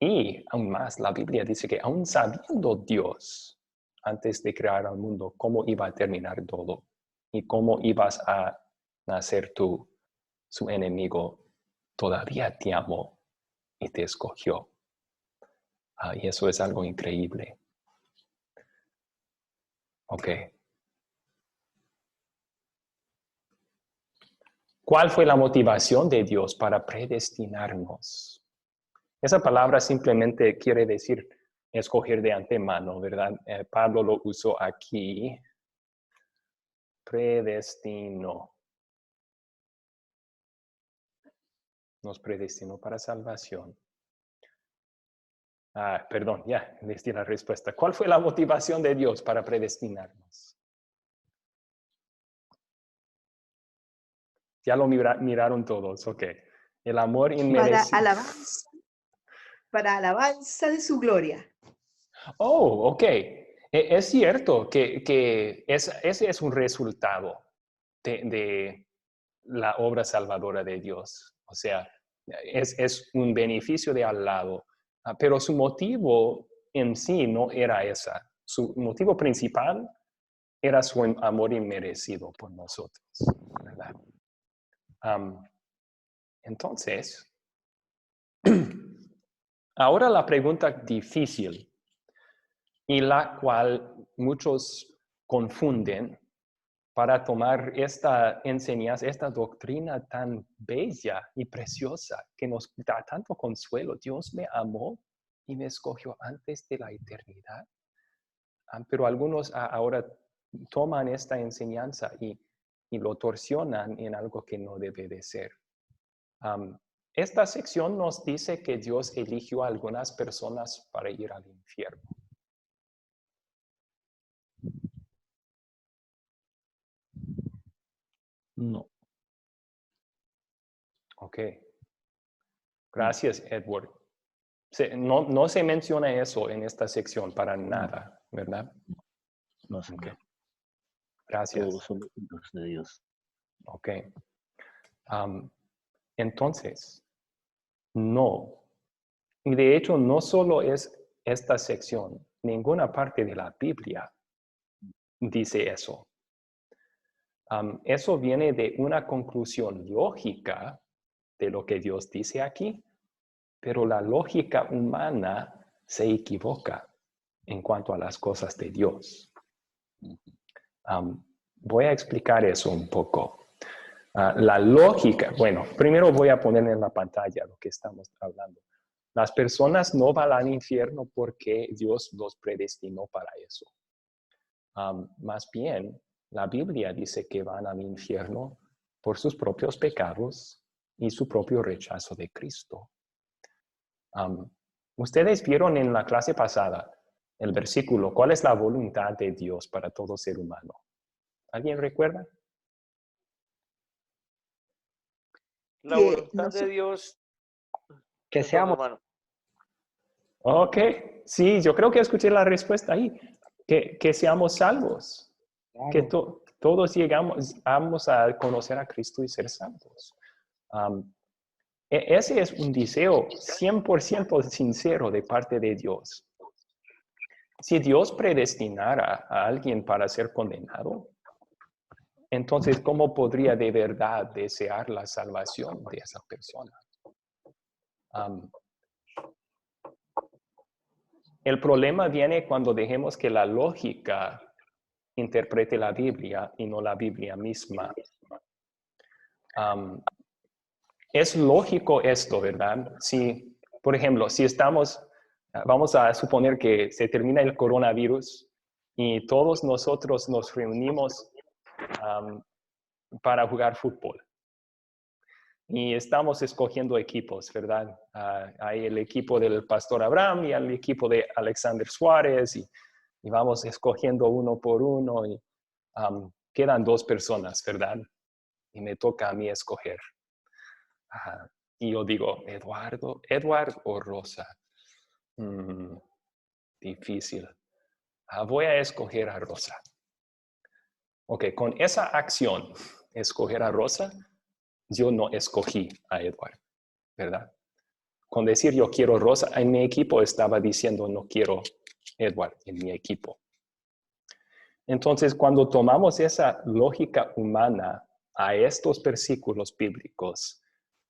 Speaker 1: Y aún más, la Biblia dice que aún sabiendo Dios, antes de crear al mundo, cómo iba a terminar todo y cómo ibas a nacer tú, su enemigo, todavía te amó y te escogió. Y eso es algo increíble. Ok. ¿Cuál fue la motivación de Dios para predestinarnos? Esa palabra simplemente quiere decir escoger de antemano, ¿verdad? Pablo lo usó aquí. Predestinó. Nos predestinó para salvación. Perdón, ya les di la respuesta. ¿Cuál fue la motivación de Dios para predestinarnos? Ya lo miraron todos, ok. El amor inmerecido.
Speaker 7: Para alabanza de su gloria.
Speaker 1: Oh, ok. Es cierto que ese es un resultado de la obra salvadora de Dios. O sea, es un beneficio de al lado. Pero su motivo en sí no era esa. Su motivo principal era su amor inmerecido por nosotros, ¿verdad? Entonces, ahora la pregunta difícil y la cual muchos confunden para tomar esta enseñanza, esta doctrina tan bella y preciosa que nos da tanto consuelo. Dios me amó y me escogió antes de la eternidad. Pero algunos ahora toman esta enseñanza y lo torsionan en algo que no debe de ser. Esta sección nos dice que Dios eligió a algunas personas para ir al infierno.
Speaker 8: No.
Speaker 1: Ok. Gracias, Edward. No se menciona eso en esta sección para nada, ¿verdad?
Speaker 8: No, señor.
Speaker 1: Okay. Gracias.
Speaker 8: Todos son hijos de Dios.
Speaker 1: Ok. Entonces, no. Y de hecho, no solo es esta sección, ninguna parte de la Biblia dice eso. Eso viene de una conclusión lógica de lo que Dios dice aquí, pero la lógica humana se equivoca en cuanto a las cosas de Dios. Voy a explicar eso un poco. La lógica, bueno, primero voy a poner en la pantalla lo que estamos hablando. Las personas no van al infierno porque Dios los predestinó para eso. Más bien, la Biblia dice que van al infierno por sus propios pecados y su propio rechazo de Cristo. Ustedes vieron en la clase pasada el versículo, ¿cuál es la voluntad de Dios para todo ser humano? ¿Alguien recuerda?
Speaker 6: La voluntad de Dios.
Speaker 4: Que seamos.
Speaker 6: Hermano.
Speaker 1: Ok, sí, yo creo que escuché la respuesta ahí. Que seamos salvos.
Speaker 4: Claro.
Speaker 1: Que todos vamos a conocer a Cristo y ser salvos. Ese es un deseo 100% sincero de parte de Dios. Si Dios predestinara a alguien para ser condenado, entonces, ¿cómo podría de verdad desear la salvación de esa persona? El problema viene cuando dejemos que la lógica interprete la Biblia y no la Biblia misma. Es lógico esto, ¿verdad? Si, por ejemplo, vamos a suponer que se termina el coronavirus y todos nosotros nos reunimos para jugar fútbol. Y estamos escogiendo equipos, ¿verdad? Hay el equipo del Pastor Abraham y el equipo de Alexander Suárez y vamos escogiendo uno por uno y quedan 2 personas, ¿verdad? Y me toca a mí escoger. Y yo digo, ¿Edward o Rosa? Difícil. Voy a escoger a Rosa. Ok, con esa acción, escoger a Rosa, yo no escogí a Edward, ¿verdad? Con decir yo quiero Rosa, en mi equipo estaba diciendo no quiero Edward en mi equipo. Entonces, cuando tomamos esa lógica humana a estos versículos bíblicos,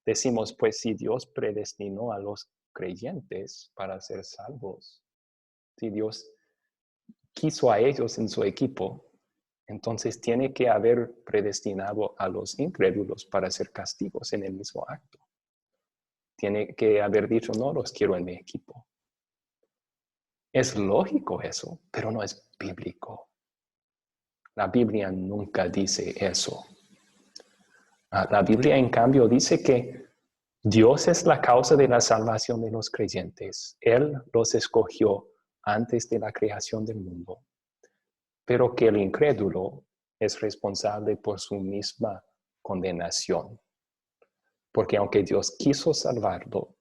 Speaker 1: decimos, pues si Dios predestinó a los creyentes para ser salvos, si Dios quiso a ellos en su equipo, entonces tiene que haber predestinado a los incrédulos para ser castigos en el mismo acto. Tiene que haber dicho, no los quiero en mi equipo. Es lógico eso, pero no es bíblico. La Biblia nunca dice eso. La Biblia, en cambio, dice que Dios es la causa de la salvación de los creyentes. Él los escogió antes de la creación del mundo, pero que el incrédulo es responsable por su misma condenación. Porque aunque Dios quiso salvarlo,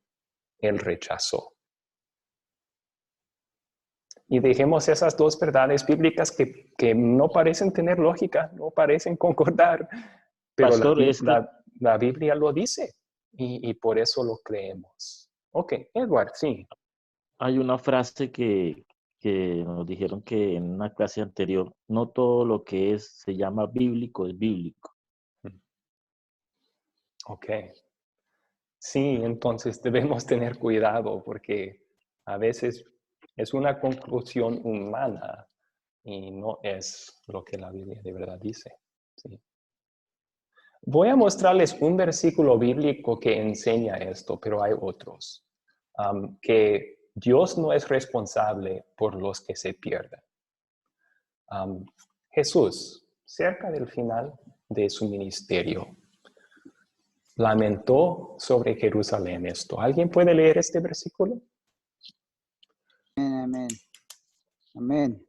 Speaker 1: Él rechazó. Y dejemos esas dos verdades bíblicas que no parecen tener lógica, no parecen concordar, pero
Speaker 8: Pastor,
Speaker 1: la Biblia lo dice y por eso lo creemos. Ok, Edward, sí.
Speaker 8: hay una frase que nos dijeron que en una clase anterior, no todo lo que se llama bíblico es bíblico.
Speaker 1: Ok. Sí, entonces debemos tener cuidado porque a veces es una conclusión humana y no es lo que la Biblia de verdad dice. Sí. Voy a mostrarles un versículo bíblico que enseña esto, pero hay otros. Que Dios no es responsable por los que se pierden. Jesús, cerca del final de su ministerio, lamentó sobre Jerusalén esto. ¿Alguien puede leer este versículo?
Speaker 2: Amén. Amén.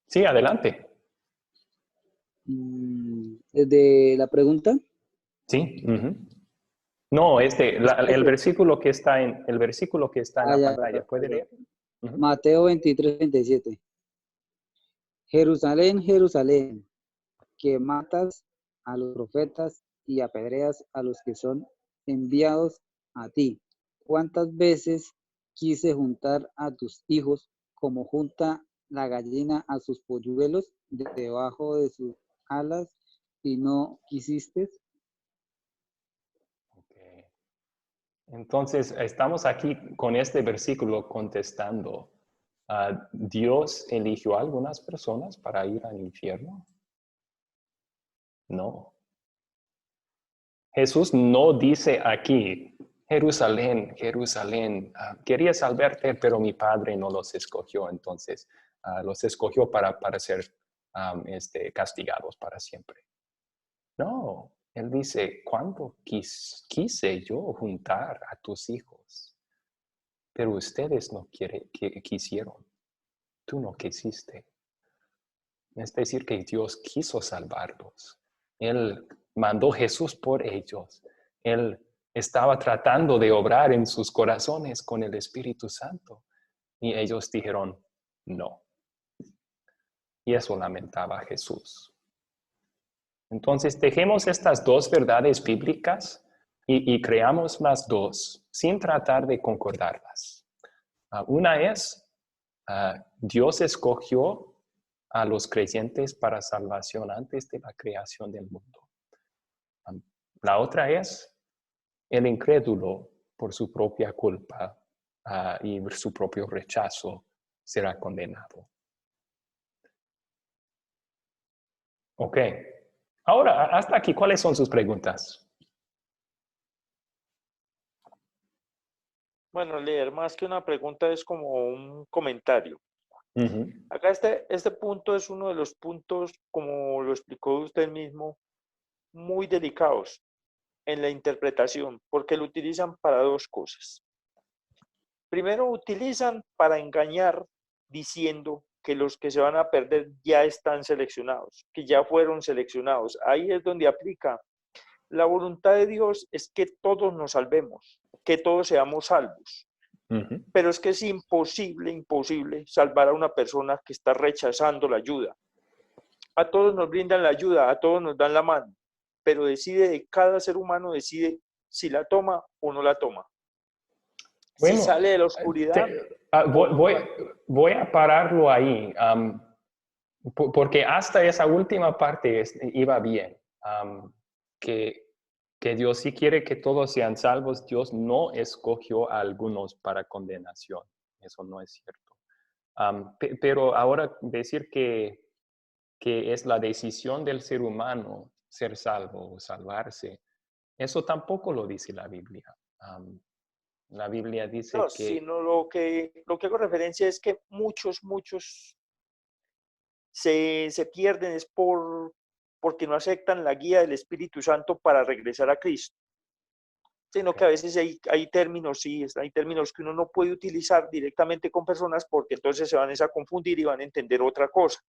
Speaker 1: Sí, adelante.
Speaker 2: ¿Desde la pregunta?
Speaker 1: Sí. No, el versículo que está en la
Speaker 2: ya,
Speaker 1: pantalla. ¿Puede leer?
Speaker 2: Mateo 23, 27. Jerusalén, Jerusalén, que matas a los profetas y apedreas a los que son enviados a ti. ¿Cuántas veces quise juntar a tus hijos como junta la gallina a sus polluelos debajo de sus alas y no quisiste?
Speaker 1: Okay. Entonces, estamos aquí con este versículo contestando. ¿Dios eligió a algunas personas para ir al infierno? No. Jesús no dice aquí, Jerusalén, Jerusalén, quería salvarte, pero mi Padre no los escogió, entonces los escogió para ser castigados para siempre. No, Él dice, ¿cuánto quise yo juntar a tus hijos? Pero ustedes no quisieron, tú no quisiste. Es decir, que Dios quiso salvarlos. Él mandó Jesús por ellos. Él estaba tratando de obrar en sus corazones con el Espíritu Santo. Y ellos dijeron, no. Y eso lamentaba a Jesús. Entonces, dejemos estas dos verdades bíblicas y creamos las dos sin tratar de concordarlas. Una es, Dios escogió a los creyentes para salvación antes de la creación del mundo. La otra es, el incrédulo por su propia culpa y su propio rechazo será condenado. Ok. Ahora, hasta aquí, ¿cuáles son sus preguntas?
Speaker 6: Bueno, leer más que una pregunta es como un comentario.
Speaker 1: Uh-huh.
Speaker 6: Acá este punto es uno de los puntos, como lo explicó usted mismo, muy delicados en la interpretación, porque lo utilizan para dos cosas. Primero, utilizan para engañar diciendo que los que se van a perder ya están seleccionados, que ya fueron seleccionados. Ahí es donde aplica. La voluntad de Dios es que todos nos salvemos, que todos seamos salvos.
Speaker 1: Uh-huh.
Speaker 6: Pero es que es imposible salvar a una persona que está rechazando la ayuda. A todos nos brindan la ayuda, a todos nos dan la mano, pero cada ser humano decide si la toma o no la toma.
Speaker 1: Bueno,
Speaker 6: si sale de la oscuridad.
Speaker 1: voy a pararlo ahí, porque hasta esa última parte iba bien, que Dios sí quiere que todos sean salvos. Dios no escogió a algunos para condenación. Eso no es cierto. Pero ahora decir que es la decisión del ser humano ser salvo o salvarse, eso tampoco lo dice la Biblia. La Biblia dice
Speaker 6: No,
Speaker 1: que...
Speaker 6: sino lo que hago referencia es que muchos se pierden es porque no aceptan la guía del Espíritu Santo para regresar a Cristo. Sino que a veces hay términos, sí, hay términos que uno no puede utilizar directamente con personas porque entonces se van a confundir y van a entender otra cosa.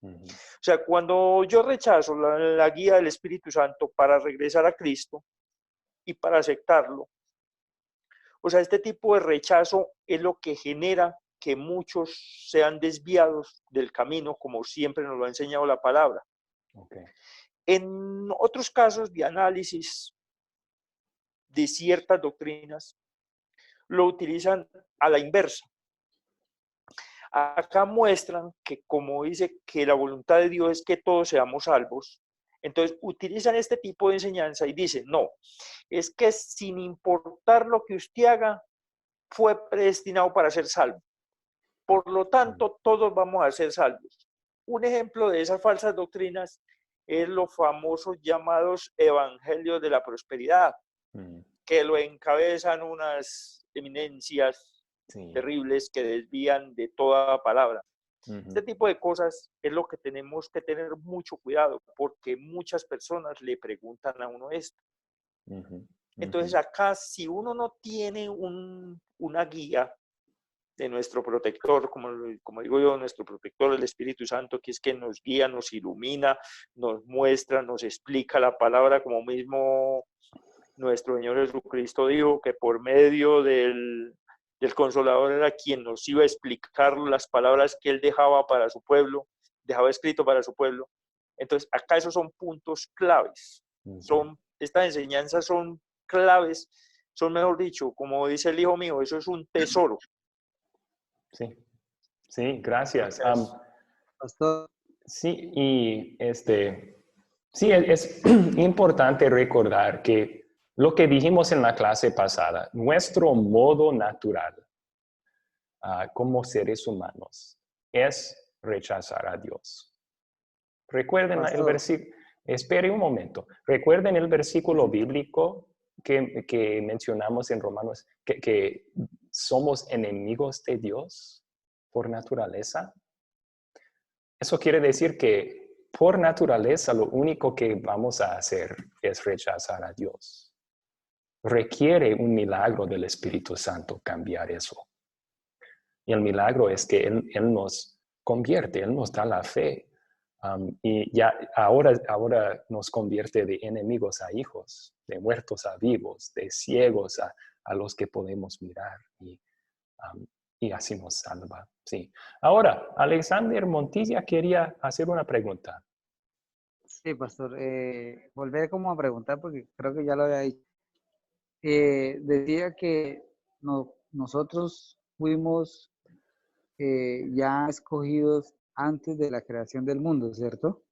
Speaker 1: Ujú.
Speaker 6: O sea, cuando yo rechazo la guía del Espíritu Santo para regresar a Cristo y para aceptarlo, o sea, este tipo de rechazo es lo que genera que muchos sean desviados del camino, como siempre nos lo ha enseñado la palabra.
Speaker 1: Okay.
Speaker 6: En otros casos de análisis de ciertas doctrinas, lo utilizan a la inversa. Acá muestran que, como dice que la voluntad de Dios es que todos seamos salvos, entonces utilizan este tipo de enseñanza y dicen, no, es que sin importar lo que usted haga, fue predestinado para ser salvo. Por lo tanto, todos vamos a ser salvos. Un ejemplo de esas falsas doctrinas es los famosos llamados evangelios de la prosperidad, que lo encabezan unas eminencias terribles que desvían de toda palabra. Este tipo de cosas es lo que tenemos que tener mucho cuidado, porque muchas personas le preguntan a uno esto. Entonces acá, si uno no tiene una guía de nuestro protector, como digo yo, nuestro protector, el Espíritu Santo, que es que nos guía, nos ilumina, nos muestra, nos explica la palabra, como mismo nuestro Señor Jesucristo dijo, que por medio del Consolador era quien nos iba a explicar las palabras que Él dejaba para su pueblo, dejaba escrito para su pueblo. Entonces, acá esos son puntos claves. Estas enseñanzas son claves, son, mejor dicho, como dice el hijo mío, eso es un tesoro.
Speaker 1: Sí, sí, gracias.
Speaker 2: Pastor,
Speaker 1: Sí, y sí, es importante recordar que lo que dijimos en la clase pasada, nuestro modo natural como seres humanos es rechazar a Dios. Recuerden el versículo, espere un momento, recuerden el versículo bíblico que mencionamos en Romanos, que somos enemigos de Dios por naturaleza. Eso quiere decir que por naturaleza lo único que vamos a hacer es rechazar a Dios. Requiere un milagro del Espíritu Santo cambiar eso. Y el milagro es que Él nos convierte, Él nos da la fe. Y ya ahora nos convierte de enemigos a hijos, de muertos a vivos, de ciegos a los que podemos mirar. Y así nos salva. Sí. Ahora, Alexander Montilla quería hacer una pregunta.
Speaker 2: Sí, pastor. Volver como a preguntar porque creo que ya lo había dicho. Decía que nosotros fuimos ya escogidos antes de la creación del mundo, ¿cierto?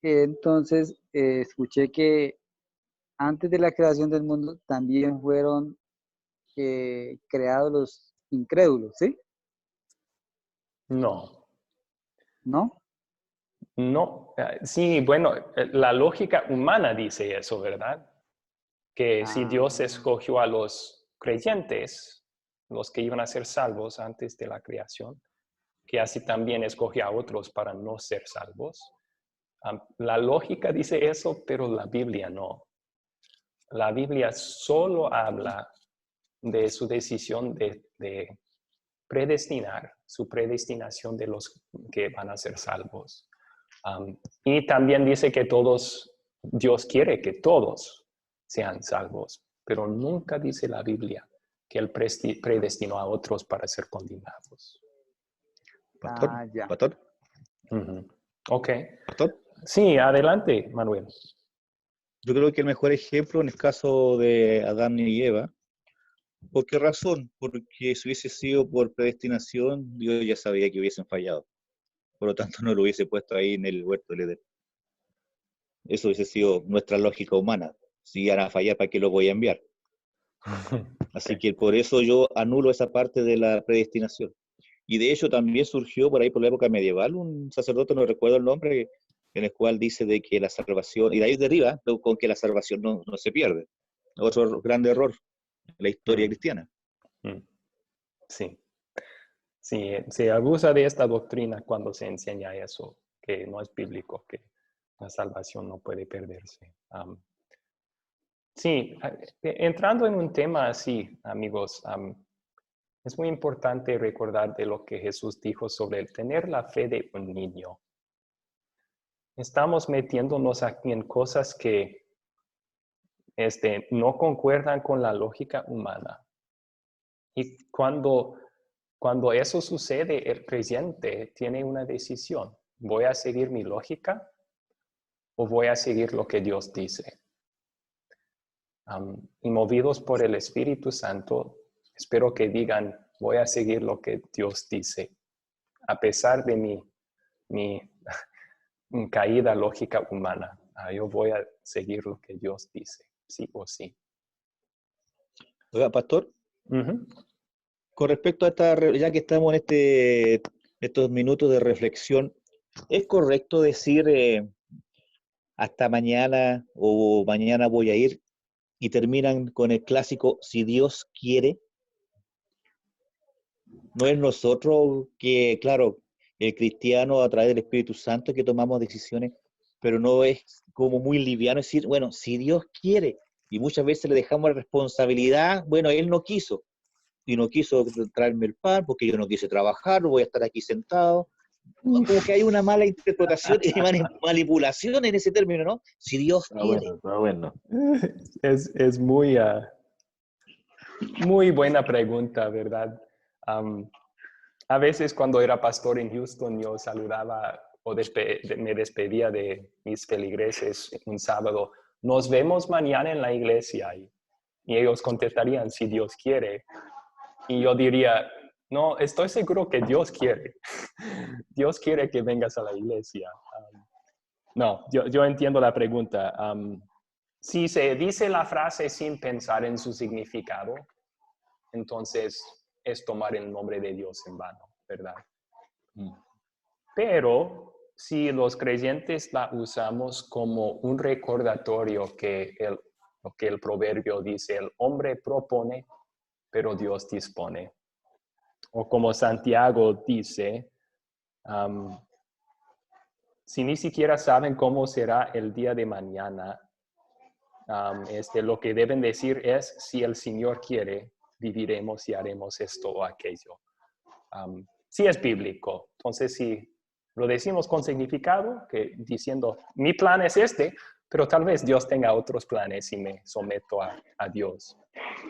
Speaker 2: Entonces, escuché que antes de la creación del mundo también fueron creados los incrédulos, ¿sí?
Speaker 1: No.
Speaker 2: ¿No?
Speaker 1: No. Sí, bueno, la lógica humana dice eso, ¿verdad? Que si Dios escogió a los creyentes, los que iban a ser salvos antes de la creación, que así también escogió a otros para no ser salvos. La lógica dice eso, pero la Biblia no. La Biblia solo habla de su decisión de predestinar, su predestinación de los que van a ser salvos. Y también dice que Dios quiere que todos sean salvos, pero nunca dice la Biblia que Él predestinó a otros para ser condenados.
Speaker 9: Pastor,
Speaker 2: ya.
Speaker 9: pastor.
Speaker 1: Ok.
Speaker 9: Pastor.
Speaker 1: Sí, adelante, Manuel.
Speaker 9: Yo creo que el mejor ejemplo en el caso de Adán y Eva, ¿por qué razón? Porque si hubiese sido por predestinación, Dios ya sabía que hubiesen fallado. Por lo tanto, no lo hubiese puesto ahí en el huerto del Edén. Eso hubiese sido nuestra lógica humana. Si iban a fallar, ¿para qué lo voy a enviar? Así que por eso yo anulo esa parte de la predestinación. Y de hecho también surgió por ahí por la época medieval un sacerdote, no recuerdo el nombre, en el cual dice de que la salvación, y de ahí deriva con que la salvación no se pierde. Otro grande error en la historia cristiana.
Speaker 1: Sí. Sí, se abusa de esta doctrina cuando se enseña eso, que no es bíblico, que la salvación no puede perderse. Sí, entrando en un tema así, amigos, es muy importante recordar de lo que Jesús dijo sobre el tener la fe de un niño. Estamos metiéndonos aquí en cosas que no concuerdan con la lógica humana. Y cuando eso sucede, el creyente tiene una decisión. ¿Voy a seguir mi lógica o voy a seguir lo que Dios dice? Y movidos por el Espíritu Santo, espero que digan, voy a seguir lo que Dios dice, a pesar de mi caída lógica humana. Yo voy a seguir lo que Dios dice, sí o sí.
Speaker 9: Oiga, pastor, con respecto a ya que estamos en estos minutos de reflexión, ¿es correcto decir hasta mañana o mañana voy a ir y terminan con el clásico si Dios quiere? No es nosotros que, claro, el cristiano a través del Espíritu Santo que tomamos decisiones, pero no es como muy liviano decir, bueno, si Dios quiere, y muchas veces le dejamos la responsabilidad, bueno, Él no quiso, y no quiso traerme el pan porque yo no quise trabajar, no voy a estar aquí sentado. Como que hay una mala interpretación y manipulación en ese término, ¿no? Si Dios quiere.
Speaker 8: Bueno.
Speaker 1: Es muy, muy buena pregunta, ¿verdad? A veces cuando era pastor en Houston, yo saludaba o me despedía de mis feligreses un sábado. Nos vemos mañana en la iglesia. Y ellos contestarían, si Dios quiere. Y yo diría, no, estoy seguro que Dios quiere. Dios quiere que vengas a la iglesia. No, yo entiendo la pregunta. Si se dice la frase sin pensar en su significado, entonces es tomar el nombre de Dios en vano, ¿verdad? Pero si los creyentes la usamos como un recordatorio lo que el proverbio dice, el hombre propone, pero Dios dispone. O como Santiago dice, si ni siquiera saben cómo será el día de mañana, lo que deben decir es, si el Señor quiere, viviremos y haremos esto o aquello. Sí es bíblico. Entonces, si lo decimos con significado, que diciendo, mi plan es pero tal vez Dios tenga otros planes y me someto a Dios.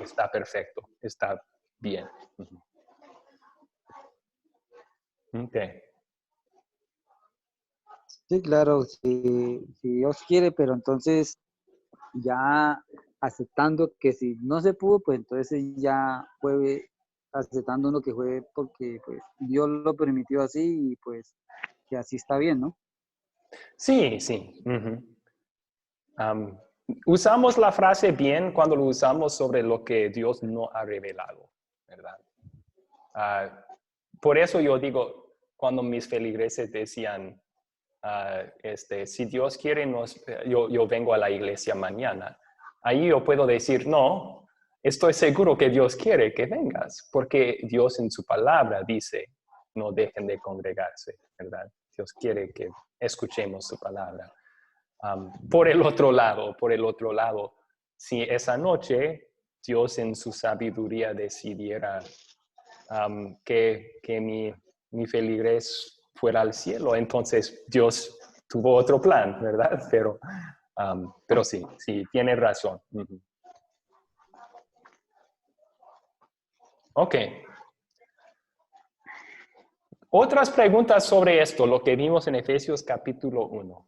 Speaker 1: Está perfecto, está bien. Okay.
Speaker 2: Sí, claro, si Dios quiere, pero entonces ya aceptando que si no se pudo, pues entonces ya fue aceptando uno que fue porque pues Dios lo permitió así y pues que así está bien, ¿no?
Speaker 1: Sí. Usamos la frase bien cuando lo usamos sobre lo que Dios no ha revelado, ¿verdad? Por eso yo digo, cuando mis feligreses decían, si Dios quiere, yo vengo a la iglesia mañana. Ahí yo puedo decir, no, estoy seguro que Dios quiere que vengas, porque Dios en su palabra dice, no dejen de congregarse, ¿verdad? Dios quiere que escuchemos su palabra. Por el otro lado, si esa noche Dios en su sabiduría decidiera que mi feligres fuera al cielo, entonces Dios tuvo otro plan, ¿verdad? Pero sí, tiene razón. Ok. Otras preguntas sobre esto, lo que vimos en Efesios capítulo 1.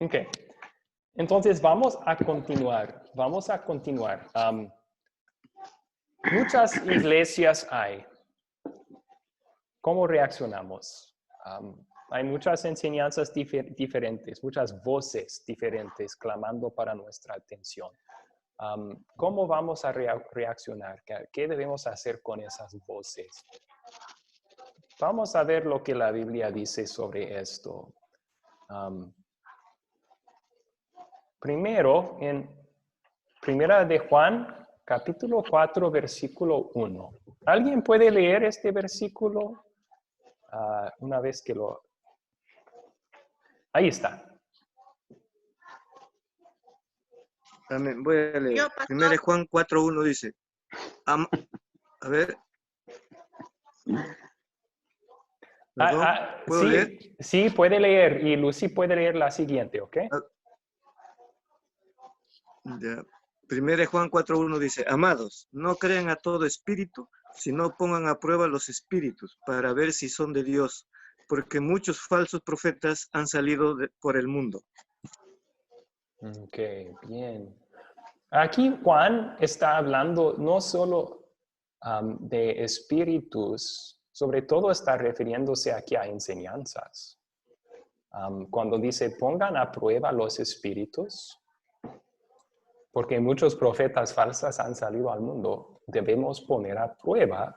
Speaker 1: Ok. Entonces vamos a continuar. Muchas iglesias hay. ¿Cómo reaccionamos? Hay muchas enseñanzas diferentes, muchas voces diferentes clamando para nuestra atención. ¿Cómo vamos a reaccionar? ¿Qué debemos hacer con esas voces? Vamos a ver lo que la Biblia dice sobre esto. Primero, en Primera de Juan, capítulo 4, versículo 1. ¿Alguien puede leer este versículo una vez que lo... Ahí está.
Speaker 10: Amén. Voy a leer.
Speaker 11: Yo, pastor.
Speaker 10: 1 Juan 4:1 dice, a ver. ¿Perdón? ¿Puedo
Speaker 1: Sí,
Speaker 10: leer?
Speaker 1: sí, puede leer. Y Lucy puede leer la siguiente, ¿ok?
Speaker 10: Ya. 1 Juan 4:1 dice, amados, no crean a todo espíritu, sino pongan a prueba los espíritus para ver si son de Dios, porque muchos falsos profetas han salido por el mundo.
Speaker 1: Ok, bien. Aquí Juan está hablando no solo de espíritus, sobre todo está refiriéndose aquí a enseñanzas. Cuando dice pongan a prueba los espíritus, porque muchos profetas falsas han salido al mundo, debemos poner a prueba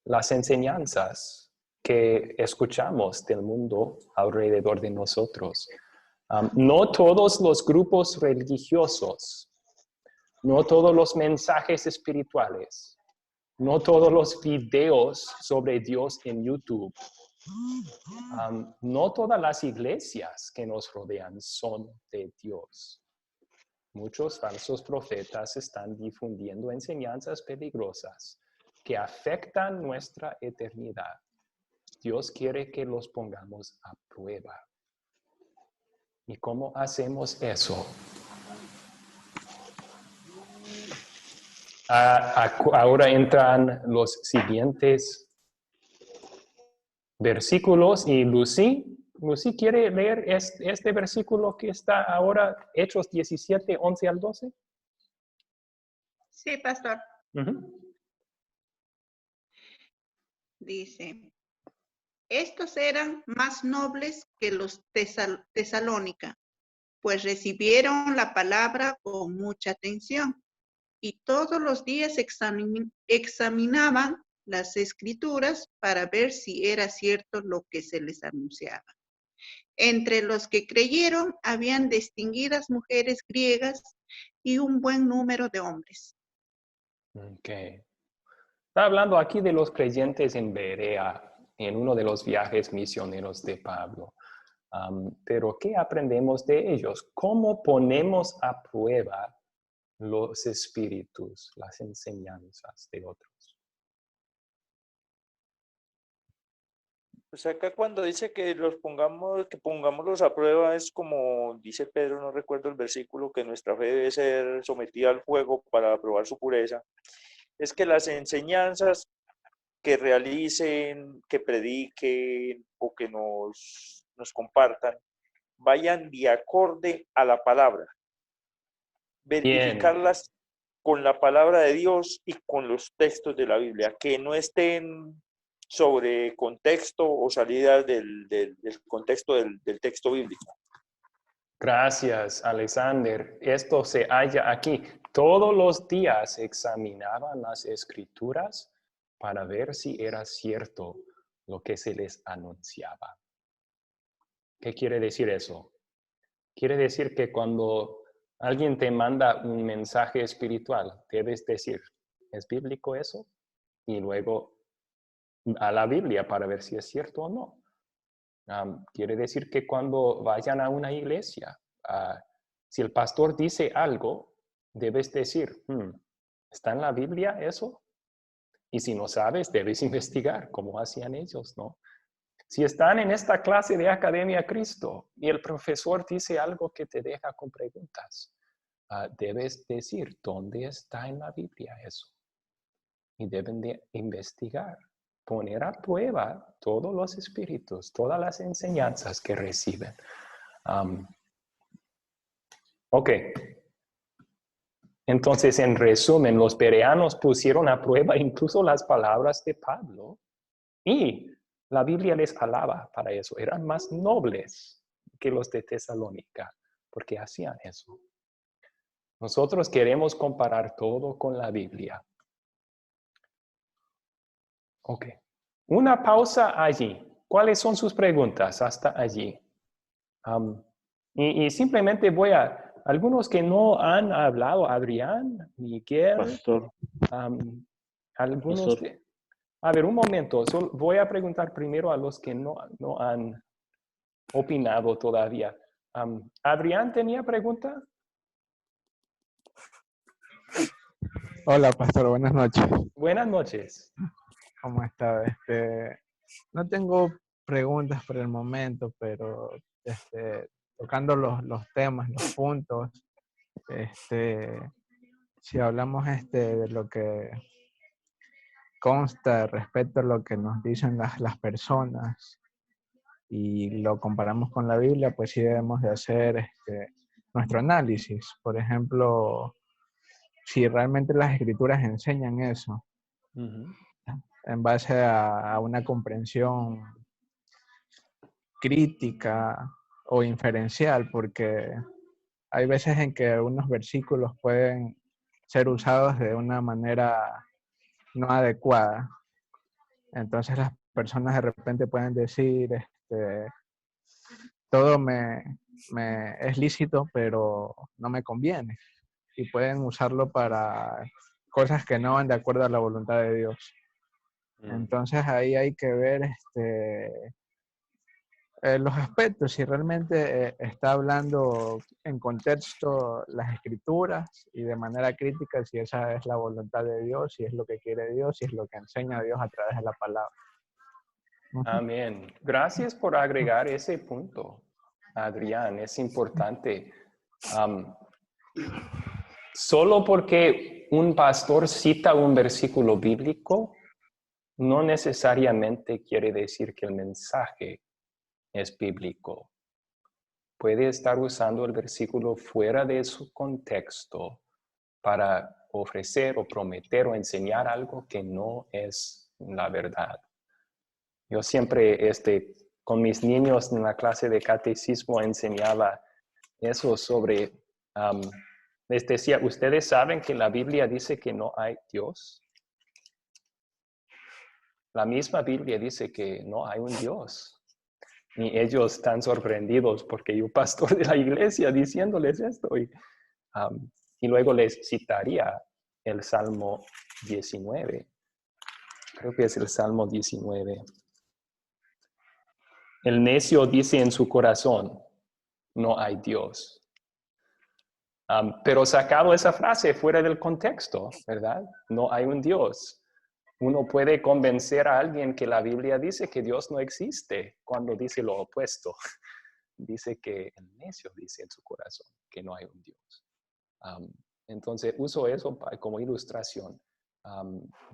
Speaker 1: las enseñanzas que escuchamos del mundo alrededor de nosotros. No todos los grupos religiosos, no todos los mensajes espirituales, no todos los videos sobre Dios en YouTube, no todas las iglesias que nos rodean son de Dios. Muchos falsos profetas están difundiendo enseñanzas peligrosas que afectan nuestra eternidad. Dios quiere que los pongamos a prueba. ¿Y cómo hacemos eso? Ahora entran los siguientes versículos y Lucy quiere leer este versículo que está ahora, Hechos 17, 11 al 12.
Speaker 11: Sí, pastor.
Speaker 1: Uh-huh.
Speaker 11: Dice, estos eran más nobles que los tesalónica, pues recibieron la palabra con mucha atención y todos los días examinaban las escrituras para ver si era cierto lo que se les anunciaba. Entre los que creyeron habían distinguidas mujeres griegas y un buen número de hombres.
Speaker 1: Okay. Está hablando aquí de los creyentes en Berea, en uno de los viajes misioneros de Pablo. Pero ¿qué aprendemos de ellos? ¿Cómo ponemos a prueba los espíritus, las enseñanzas de otros?
Speaker 6: Pues acá cuando dice que pongámoslos a prueba es como dice Pedro, no recuerdo el versículo, que nuestra fe debe ser sometida al fuego para probar su pureza. Es que las enseñanzas que realicen, que prediquen o que nos compartan, vayan de acorde a la palabra. Verificarlas con la palabra de Dios y con los textos de la Biblia, que no estén sobre contexto o salidas del contexto del texto bíblico.
Speaker 1: Gracias, Alexander. Esto se halla aquí. Todos los días examinaban las escrituras para ver si era cierto lo que se les anunciaba. ¿Qué quiere decir eso? Quiere decir que cuando alguien te manda un mensaje espiritual, debes decir, ¿es bíblico eso? Y luego a la Biblia para ver si es cierto o no. Quiere decir que cuando vayan a una iglesia, si el pastor dice algo, debes decir, ¿está en la Biblia eso? Y si no sabes, debes investigar, como hacían ellos, ¿no? Si están en esta clase de Academia Cristo y el profesor dice algo que te deja con preguntas, debes decir, ¿dónde está en la Biblia eso? Y deben de investigar, poner a prueba todos los espíritus, todas las enseñanzas que reciben. Ok. Entonces, en resumen, los bereanos pusieron a prueba incluso las palabras de Pablo y la Biblia les alaba para eso. Eran más nobles que los de Tesalónica porque hacían eso. Nosotros queremos comparar todo con la Biblia. Ok. Una pausa allí. ¿Cuáles son sus preguntas hasta allí? Y simplemente algunos que no han hablado, Adrián, Miguel,
Speaker 8: Pastor,
Speaker 1: algunos
Speaker 8: pastor,
Speaker 1: a ver, un momento, voy a preguntar primero a los que no han opinado todavía. Adrián, ¿tenía pregunta?
Speaker 12: Hola, pastor, buenas noches.
Speaker 1: Buenas noches.
Speaker 12: ¿Cómo está? No tengo preguntas por el momento, pero tocando los temas, los puntos, si hablamos de lo que consta respecto a lo que nos dicen las personas y lo comparamos con la Biblia, pues sí debemos de hacer nuestro análisis. Por ejemplo, si realmente las escrituras enseñan eso, en base a una comprensión crítica o inferencial, porque hay veces en que unos versículos pueden ser usados de una manera no adecuada. Entonces las personas de repente pueden decir, todo me es lícito, pero no me conviene. Y pueden usarlo para cosas que no van de acuerdo a la voluntad de Dios. Entonces ahí hay que ver los aspectos, si realmente está hablando en contexto las escrituras y de manera crítica, si esa es la voluntad de Dios, si es lo que quiere Dios, si es lo que enseña Dios a través de la palabra.
Speaker 1: Amén. Gracias por agregar ese punto, Adrián. Es importante. Solo porque un pastor cita un versículo bíblico, no necesariamente quiere decir que el mensaje es bíblico. Puede estar usando el versículo fuera de su contexto para ofrecer o prometer o enseñar algo que no es la verdad. Yo siempre, con mis niños en la clase de catecismo enseñaba eso sobre, les decía, ¿ustedes saben que la Biblia dice que no hay Dios? La misma Biblia dice que no hay un Dios. Y ellos están sorprendidos porque yo pastor de la iglesia diciéndoles esto. Y luego les citaría el Salmo 19. Creo que es el Salmo 19. El necio dice en su corazón, no hay Dios. Pero sacado esa frase fuera del contexto, ¿verdad? No hay un Dios. Uno puede convencer a alguien que la Biblia dice que Dios no existe cuando dice lo opuesto. Dice que el necio dice en su corazón que no hay un Dios. Entonces, uso eso como ilustración.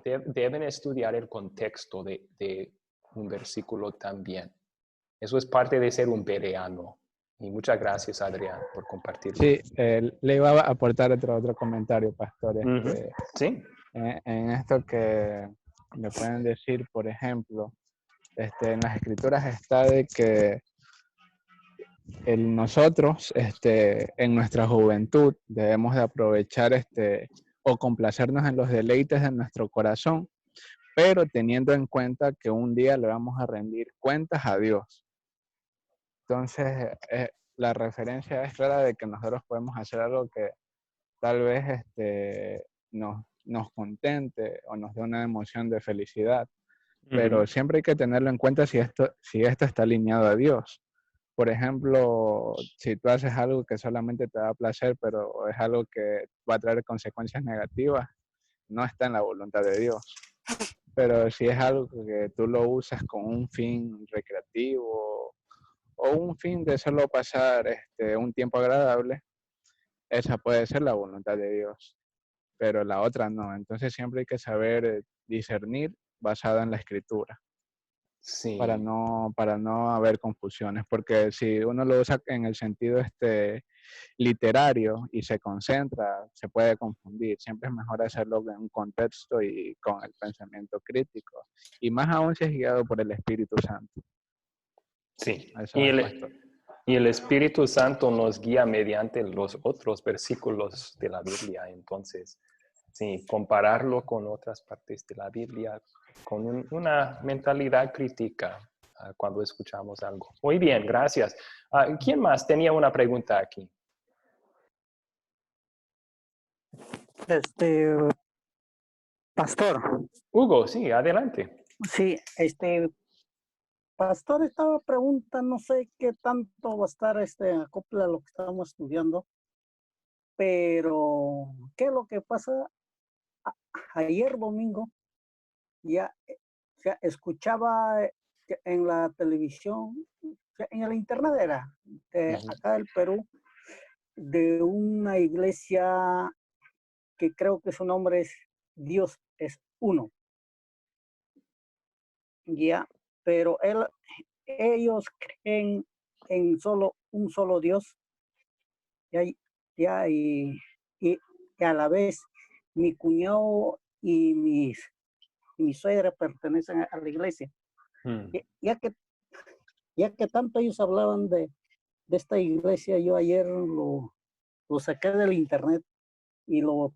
Speaker 1: Deben estudiar el contexto de un versículo también. Eso es parte de ser un bereano. Y muchas gracias, Adrián, por compartirlo.
Speaker 12: Sí, le iba a aportar otro comentario, pastor.
Speaker 1: Sí.
Speaker 12: En esto que me pueden decir, por ejemplo, en las escrituras está de que nosotros, en nuestra juventud, debemos de aprovechar o complacernos en los deleites de nuestro corazón, pero teniendo en cuenta que un día le vamos a rendir cuentas a Dios. Entonces, la referencia es clara de que nosotros podemos hacer algo que tal vez nos contente o nos dé una emoción de felicidad, pero siempre hay que tenerlo en cuenta si esto está alineado a Dios. Por ejemplo, si tú haces algo que solamente te da placer, pero es algo que va a traer consecuencias negativas, no está en la voluntad de Dios. Pero si es algo que tú lo usas con un fin recreativo o un fin de solo pasar un tiempo agradable, esa puede ser la voluntad de Dios, pero la otra no. Entonces siempre hay que saber discernir basada en la escritura.
Speaker 1: Sí.
Speaker 12: Para no haber confusiones, porque si uno lo usa en el sentido literario y se concentra, se puede confundir. Siempre es mejor hacerlo en un contexto y con el pensamiento crítico, y más aún si es guiado por el Espíritu Santo.
Speaker 1: Sí, y el Espíritu Santo nos guía mediante los otros versículos de la Biblia. Entonces, sí, compararlo con otras partes de la Biblia, con una mentalidad crítica cuando escuchamos algo. Muy bien, gracias. ¿Quién más tenía una pregunta aquí?
Speaker 13: Pastor.
Speaker 1: Hugo, sí, adelante.
Speaker 13: Sí, pastor, estaba preguntando, no sé qué tanto va a estar acople a lo que estamos estudiando, pero ¿qué es lo que pasa? Ayer domingo ya escuchaba en la televisión, en el internet era, acá del Perú, de una iglesia que creo que su nombre es Dios es Uno. Ya, pero ellos creen en un solo Dios. Y a la vez mi cuñado y mi suegra pertenecen a la iglesia. Ya que tanto ellos hablaban de esta iglesia, yo ayer lo saqué del internet y lo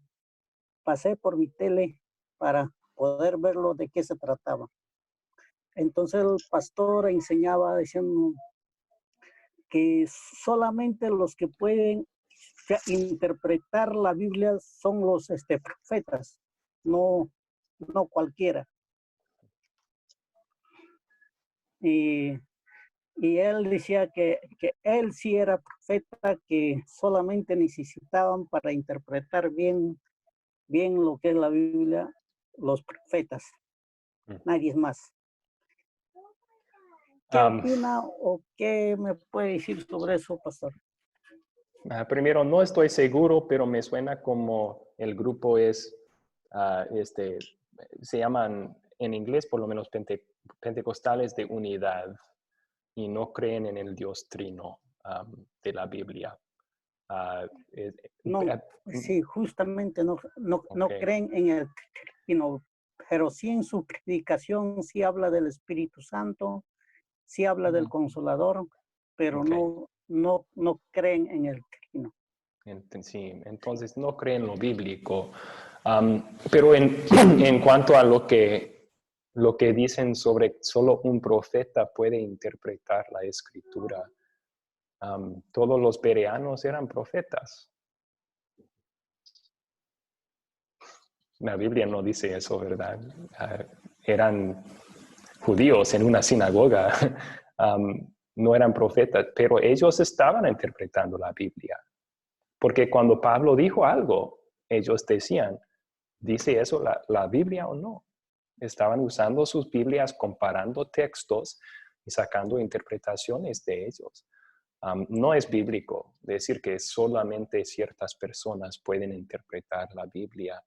Speaker 13: pasé por mi tele para poder verlo de qué se trataba. Entonces el pastor enseñaba diciendo que solamente los que pueden interpretar la Biblia son los profetas, no cualquiera. Y él decía que él sí era profeta, que solamente necesitaban para interpretar bien lo que es la Biblia, los profetas, nadie más. ¿Qué opina o qué me puede decir sobre eso, pastor?
Speaker 1: Primero, no estoy seguro, pero me suena como el grupo es, se llaman en inglés por lo menos pentecostales de unidad y no creen en el Dios trino de la Biblia.
Speaker 13: Sí, justamente no creen en el trino, pero sí en su predicación sí habla del Espíritu Santo, sí habla del Consolador, pero no creen en el trino.
Speaker 1: Sí, entonces no creen lo bíblico. Pero en cuanto a lo que dicen sobre solo un profeta puede interpretar la escritura, todos los bereanos eran profetas. La Biblia no dice eso, ¿verdad? Eran judíos en una sinagoga, no eran profetas, pero ellos estaban interpretando la Biblia. Porque cuando Pablo dijo algo, ellos decían, ¿dice eso la Biblia o no? Estaban usando sus Biblias, comparando textos y sacando interpretaciones de ellos. No es bíblico decir que solamente ciertas personas pueden interpretar la Biblia.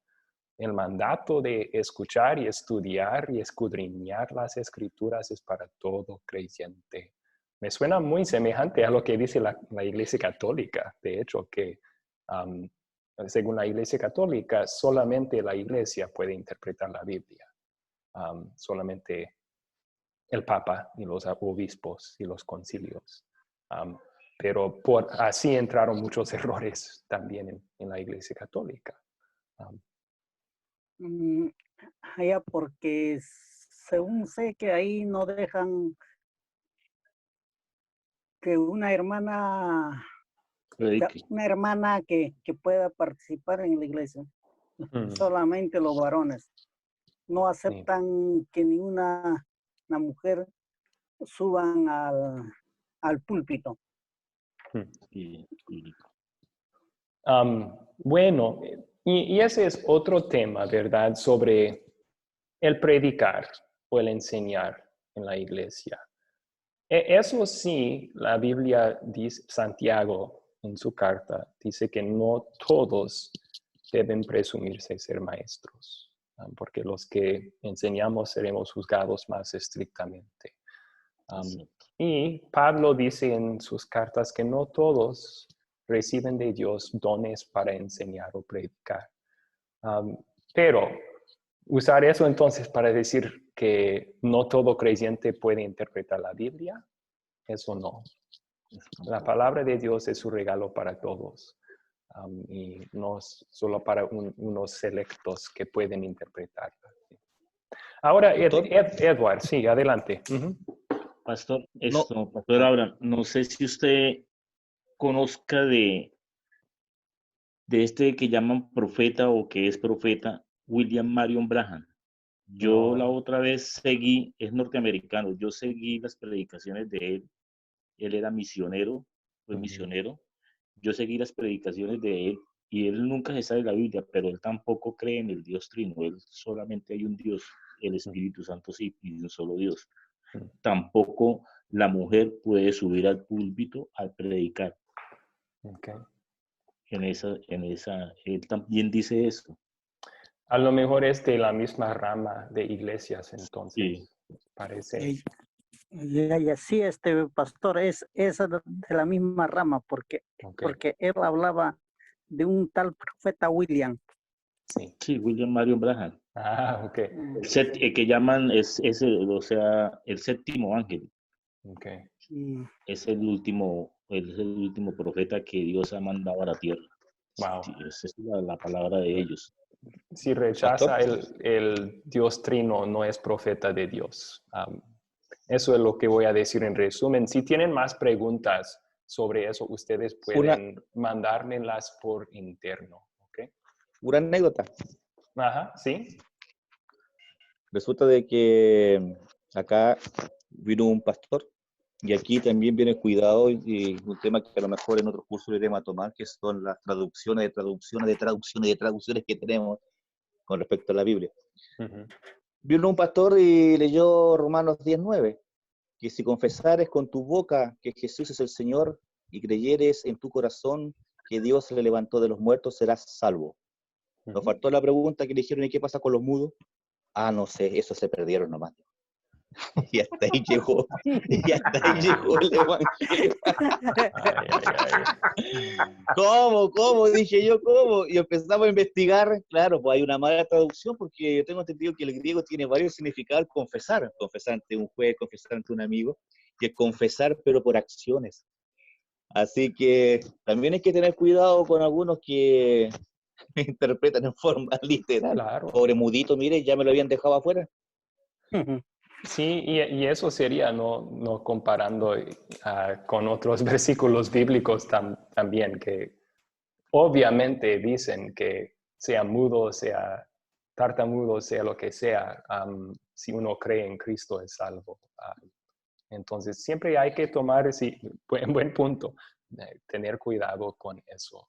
Speaker 1: El mandato de escuchar y estudiar y escudriñar las escrituras es para todo creyente. Me suena muy semejante a lo que dice la Iglesia Católica. De hecho, que según la Iglesia Católica, solamente la Iglesia puede interpretar la Biblia. Solamente el Papa y los obispos y los concilios. Pero así entraron muchos errores también en la Iglesia Católica.
Speaker 13: Ya, porque según sé que ahí no dejan que una hermana que pueda participar en la iglesia, solamente los varones. No aceptan que ninguna mujer suban al púlpito.
Speaker 1: Bueno, y ese es otro tema, ¿verdad? Sobre el predicar o el enseñar en la iglesia. Eso sí, la Biblia dice, Santiago en su carta, dice que no todos deben presumirse ser maestros, porque los que enseñamos seremos juzgados más estrictamente. Y Pablo dice en sus cartas que no todos reciben de Dios dones para enseñar o predicar. Pero usar eso entonces para decir que no todo creyente puede interpretar la Biblia, eso no. La palabra de Dios es un regalo para todos y no solo para unos selectos que pueden interpretarla. Ahora, Edward, sí, adelante.
Speaker 8: Pastor,
Speaker 9: No,
Speaker 8: Pastor Abraham, no sé si usted conozca de este que llaman profeta o que es profeta, William Marion Branham. Yo la
Speaker 1: No.
Speaker 8: otra vez seguí, es norteamericano, yo seguí las predicaciones de él era misionero, fue
Speaker 1: Ujú.
Speaker 8: misionero, yo seguí las predicaciones de él y él nunca se sabe la Biblia, pero él tampoco cree en el Dios Trino, él solamente hay un Dios, el Espíritu Santo sí, y un solo Dios. Tampoco la mujer puede subir al púlpito a predicar.
Speaker 1: Okay.
Speaker 8: Él también dice eso.
Speaker 1: A lo mejor es de la misma rama de iglesias, entonces,
Speaker 8: Sí.
Speaker 1: parece.
Speaker 13: Y sí, pastor, es de la misma rama, porque él hablaba de un tal profeta William.
Speaker 8: Sí, William Marion Branham.
Speaker 1: Ah, ok.
Speaker 8: El que llaman o sea, el séptimo ángel.
Speaker 1: Okay.
Speaker 8: Es el último profeta que Dios ha mandado a la tierra.
Speaker 1: Wow.
Speaker 8: Sí, esa es la palabra de ellos.
Speaker 1: Si rechaza el Dios Trino, no es profeta de Dios. Eso es lo que voy a decir en resumen. Si tienen más preguntas sobre eso, ustedes pueden mandármelas por interno. ¿Okay?
Speaker 9: Una anécdota.
Speaker 1: Ajá, sí.
Speaker 9: Resulta de que acá vino un pastor y aquí también viene cuidado y un tema que a lo mejor en otros cursos le iremos a tomar, que son las traducciones que tenemos con respecto a la Biblia.
Speaker 1: Uh-huh.
Speaker 9: Vino un pastor y leyó Romanos 10:9, que si confesares con tu boca que Jesús es el Señor y creyeres en tu corazón que Dios le levantó de los muertos, serás salvo. Nos faltó la pregunta que le dijeron, ¿y qué pasa con los mudos? Ah, no sé, eso se perdieron nomás. Y hasta ahí llegó el evangelio. ¿Cómo? Dije yo, ¿cómo? Y empezamos a investigar. Claro, pues hay una mala traducción porque yo tengo entendido que el griego tiene varios significados. Confesar ante un juez, confesar ante un amigo, y el confesar, pero por acciones. Así que también hay que tener cuidado con algunos que interpretan en forma literal.
Speaker 1: Claro.
Speaker 9: Pobre mudito, mire, ya me lo habían dejado afuera.
Speaker 1: Sí, y eso sería no comparando con otros versículos bíblicos también, que obviamente dicen que sea mudo, sea tartamudo, sea lo que sea, si uno cree en Cristo es salvo. Entonces, siempre hay que tomar ese buen punto, tener cuidado con eso.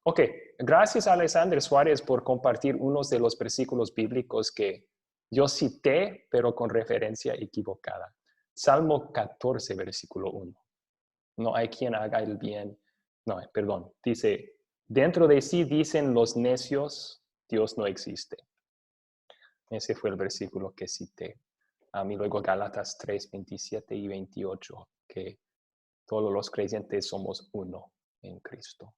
Speaker 1: Ok, gracias a Alexander Suárez por compartir unos de los versículos bíblicos que yo cité, pero con referencia equivocada. Salmo 14, versículo 1. No hay quien haga el bien. No, perdón. Dice, dentro de sí dicen los necios, Dios no existe. Ese fue el versículo que cité. Y luego Gálatas 3, 27 y 28, que todos los creyentes somos uno en Cristo.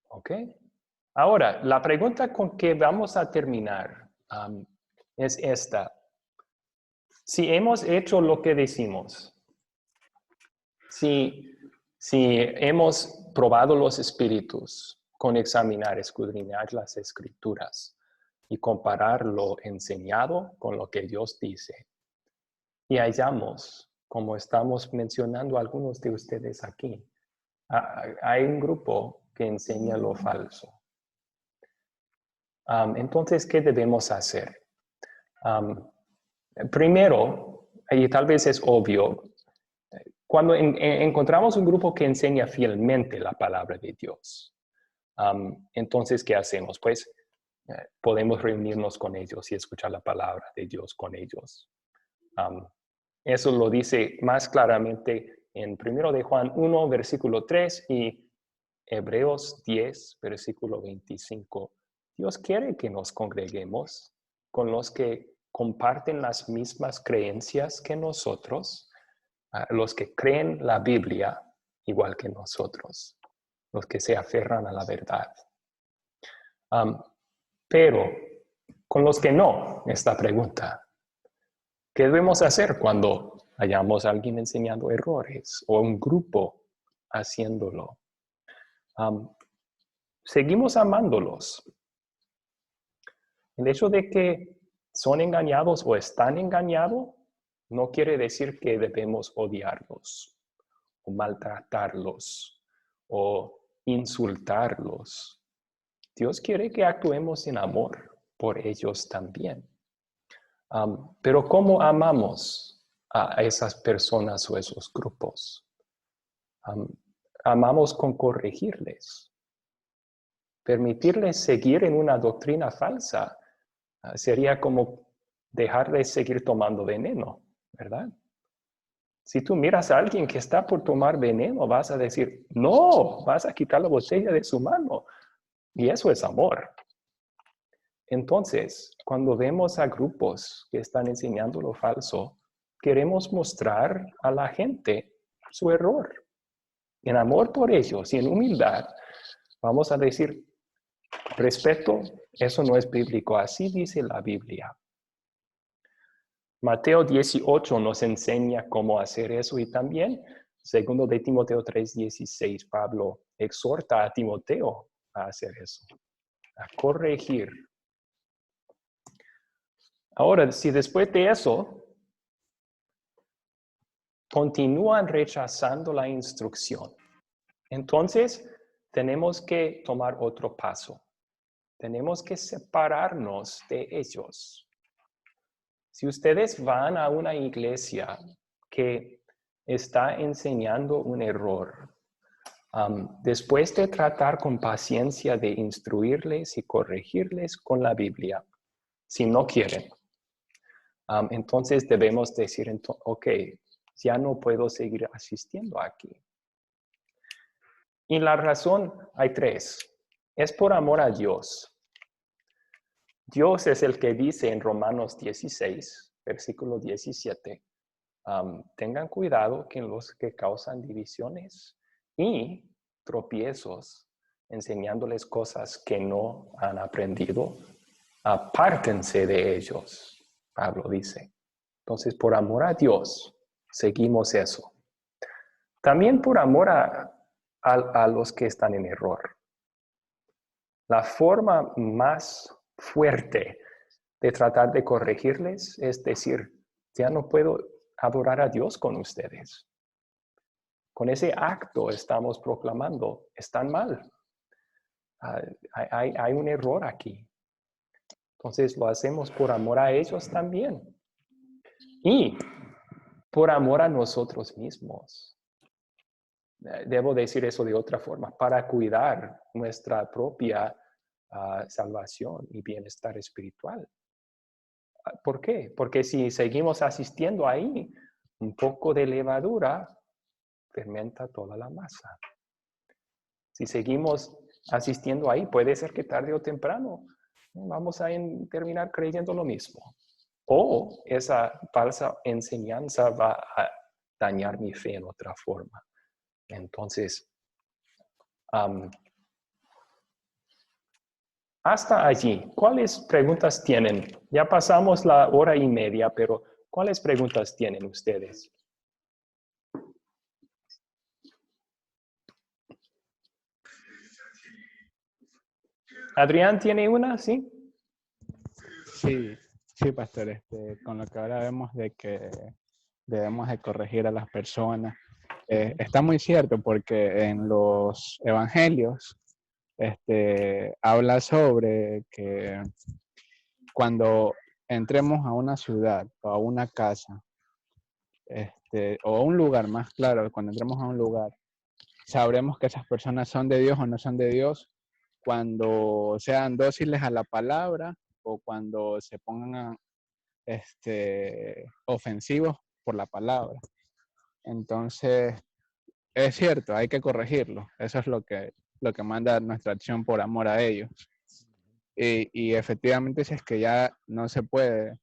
Speaker 1: ¿Ok? Ahora, la pregunta con que vamos a terminar es esta. Si hemos hecho lo que decimos, si hemos probado los espíritus con examinar, escudriñar las escrituras y comparar lo enseñado con lo que Dios dice, y hallamos, como estamos mencionando algunos de ustedes aquí, hay un grupo que enseña lo falso. Entonces, ¿qué debemos hacer? Primero, y tal vez es obvio, cuando encontramos un grupo que enseña fielmente la palabra de Dios, entonces, ¿qué hacemos? Pues podemos reunirnos con ellos y escuchar la palabra de Dios con ellos. Eso lo dice más claramente en 1 de Juan 1, versículo 3 y Hebreos 10, versículo 25. Dios quiere que nos congreguemos con los que comparten las mismas creencias que nosotros, los que creen la Biblia igual que nosotros, los que se aferran a la verdad. Pero con los que no, esta pregunta, ¿qué debemos hacer cuando hayamos a alguien enseñando errores o un grupo haciéndolo? Seguimos amándolos. El hecho de que son engañados o están engañados No quiere decir que debemos odiarlos o maltratarlos o insultarlos. Dios quiere que actuemos en amor por ellos también. Pero ¿cómo amamos a esas personas o esos grupos? Amamos con corregirles. Permitirles seguir en una doctrina falsa sería como dejarles seguir tomando veneno, ¿verdad? Si tú miras a alguien que está por tomar veneno, vas a decir, no, vas a quitar la botella de su mano. Y eso es amor. Entonces, cuando vemos a grupos que están enseñando lo falso, queremos mostrar a la gente su error. En amor por ellos y en humildad, vamos a decir, respeto, eso no es bíblico, así dice la Biblia. Mateo 18 nos enseña cómo hacer eso y también, segundo de Timoteo 3:16, Pablo exhorta a Timoteo a hacer eso, a corregir. Ahora, si después de eso continúan rechazando la instrucción, entonces tenemos que tomar otro paso. Tenemos que separarnos de ellos. Si ustedes van a una iglesia que está enseñando un error, después de tratar con paciencia de instruirles y corregirles con la Biblia, si no quieren, entonces debemos decir, ok, ya no puedo seguir asistiendo aquí. Y la razón, hay tres. Es por amor a Dios. Dios es el que dice en Romanos 16, versículo 17, tengan cuidado que los que causan divisiones y tropiezos, enseñándoles cosas que no han aprendido, apártense de ellos, Pablo dice. Entonces, por amor a Dios, seguimos eso. También por amor a los que están en error. La forma más fuerte de tratar de corregirles es decir, ya no puedo adorar a Dios con ustedes. Con ese acto estamos proclamando, están mal. Hay un error aquí. Entonces lo hacemos por amor a ellos también. Y por amor a nosotros mismos. Debo decir eso de otra forma, para cuidar nuestra propia salvación y bienestar espiritual. ¿Por qué? Porque si seguimos asistiendo ahí, un poco de levadura fermenta toda la masa. Si seguimos asistiendo ahí, puede ser que tarde o temprano vamos a terminar creyendo lo mismo. O esa falsa enseñanza va a dañar mi fe en otra forma. Entonces, hasta allí, ¿cuáles preguntas tienen? Ya pasamos la 1:30, pero ¿cuáles preguntas tienen ustedes? Adrián, ¿tiene una? ¿Sí?
Speaker 12: Sí, pastor. Con lo que ahora vemos de que debemos de corregir a las personas. Está muy cierto porque en los evangelios habla sobre que cuando entremos a una ciudad o a una casa o a un lugar, más claro, cuando entremos a un lugar, sabremos que esas personas son de Dios o no son de Dios cuando sean dóciles a la palabra o cuando se pongan ofensivos por la palabra. Entonces, es cierto, hay que corregirlo. Eso es lo que manda nuestra acción por amor a ellos. Y efectivamente, si es que ya no se puede,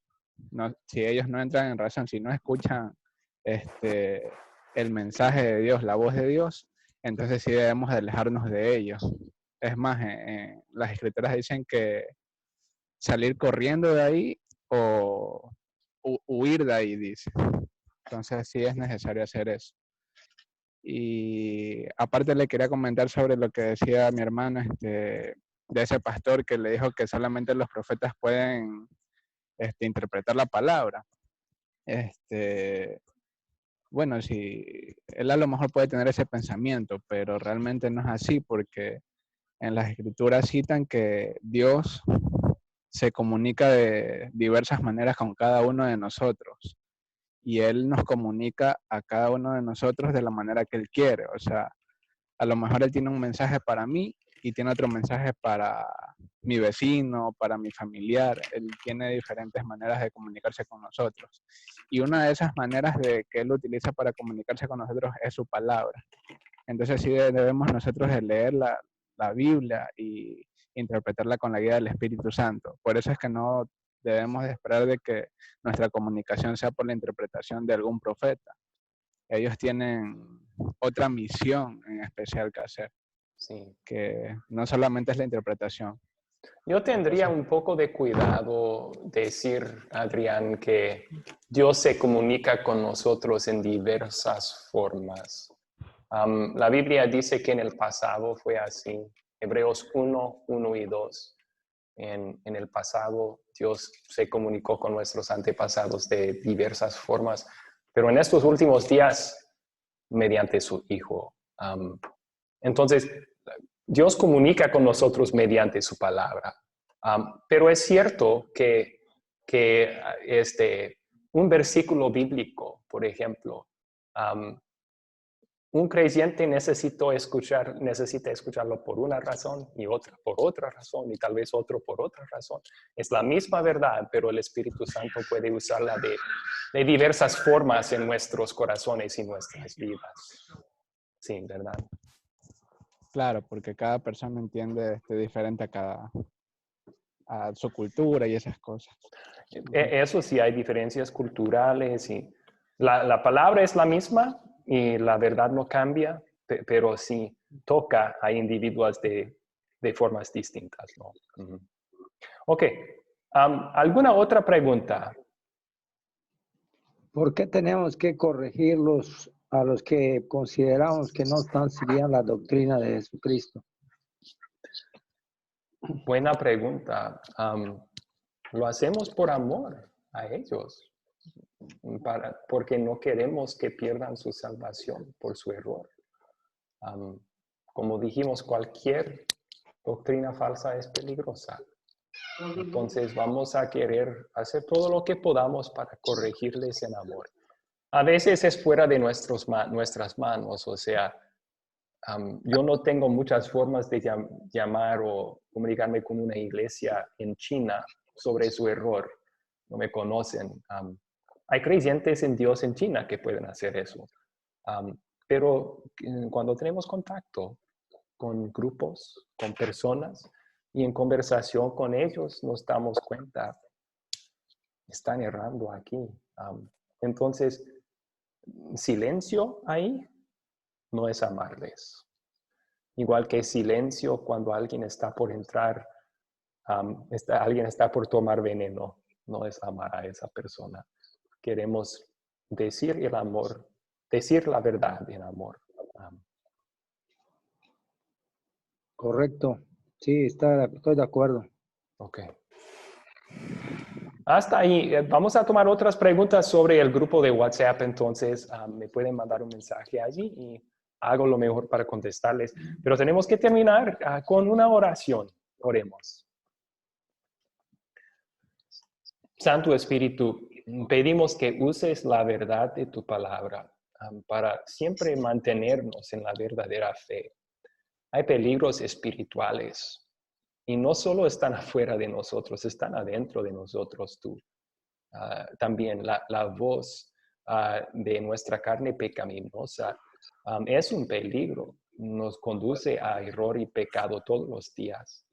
Speaker 12: si ellos no entran en razón, si no escuchan el mensaje de Dios, la voz de Dios, entonces sí debemos de alejarnos de ellos. Es más, las escrituras dicen que salir corriendo de ahí o huir de ahí, dice. Entonces sí es necesario hacer eso. Y aparte le quería comentar sobre lo que decía mi hermano de ese pastor que le dijo que solamente los profetas pueden interpretar la palabra. bueno, si él a lo mejor puede tener ese pensamiento, pero realmente no es así, porque en las escrituras citan que Dios se comunica de diversas maneras con cada uno de nosotros, y Él nos comunica a cada uno de nosotros de la manera que Él quiere. O sea, a lo mejor Él tiene un mensaje para mí y tiene otro mensaje para mi vecino, para mi familiar. Él tiene diferentes maneras de comunicarse con nosotros. Y una de esas maneras que Él utiliza para comunicarse con nosotros es su palabra. Entonces sí debemos nosotros de leer la Biblia y interpretarla con la guía del Espíritu Santo. Por eso es que no debemos de esperar de que nuestra comunicación sea por la interpretación de algún profeta. Ellos tienen otra misión en especial que hacer.
Speaker 1: Sí.
Speaker 12: Que no solamente es la interpretación.
Speaker 1: Yo tendría un poco de cuidado decir, Adrián, que Dios se comunica con nosotros en diversas formas. La Biblia dice que en el pasado fue así. Hebreos 1, 1 y 2. En el pasado Dios se comunicó con nuestros antepasados de diversas formas, pero en estos últimos días, mediante su Hijo. Entonces, Dios comunica con nosotros mediante su palabra. Pero es cierto que un versículo bíblico, por ejemplo, un creyente necesita escucharlo por una razón y otra por otra razón y tal vez otro por otra razón. Es la misma verdad, pero el Espíritu Santo puede usarla de diversas formas en nuestros corazones y nuestras vidas. Sí, ¿verdad?
Speaker 12: Claro, porque cada persona entiende diferente a su cultura y esas cosas.
Speaker 1: Eso sí, hay diferencias culturales y la palabra es la misma y la verdad no cambia, pero sí toca a individuos de formas distintas, ¿no? Ok. ¿Alguna otra pregunta?
Speaker 4: ¿Por qué tenemos que corregirlos a los que consideramos que no están siguiendo la doctrina de Jesucristo?
Speaker 1: Buena pregunta. Lo hacemos por amor a ellos, porque no queremos que pierdan su salvación por su error. Como dijimos, cualquier doctrina falsa es peligrosa. Entonces vamos a querer hacer todo lo que podamos para corregirles en amor. A veces es fuera de nuestras manos, o sea, yo no tengo muchas formas de llamar o comunicarme con una iglesia en China sobre su error. No me conocen. Hay creyentes en Dios en China que pueden hacer eso. Pero cuando tenemos contacto con grupos, con personas, y en conversación con ellos nos damos cuenta, están errando aquí. Entonces, silencio ahí no es amarles. Igual que silencio cuando alguien está por entrar, alguien está por tomar veneno, no es amar a esa persona. Queremos decir el amor, decir la verdad en amor.
Speaker 4: Correcto. Sí, estoy de acuerdo.
Speaker 1: Ok. Hasta ahí. Vamos a tomar otras preguntas sobre el grupo de WhatsApp. Entonces, me pueden mandar un mensaje allí y hago lo mejor para contestarles. Pero tenemos que terminar con una oración. Oremos. Santo Espíritu, pedimos que uses la verdad de tu palabra para siempre mantenernos en la verdadera fe. Hay peligros espirituales y no solo están afuera de nosotros, están adentro de nosotros tú. También la voz de nuestra carne pecaminosa es un peligro, nos conduce a error y pecado todos los días.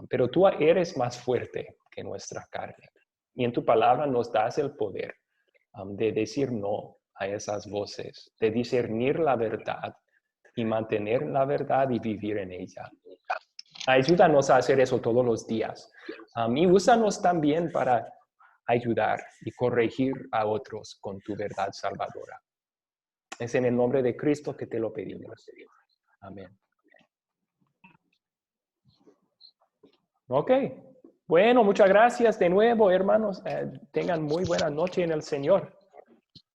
Speaker 1: Pero tú eres más fuerte que nuestra carne y en tu palabra nos das el poder de decir no a esas voces, de discernir la verdad y mantener la verdad y vivir en ella. Ayúdanos a hacer eso todos los días. Y úsanos también para ayudar y corregir a otros con tu verdad salvadora. Es en el nombre de Cristo que te lo pedimos. Amén. Ok. Bueno, muchas gracias de nuevo, hermanos. Tengan muy buena noche en el Señor.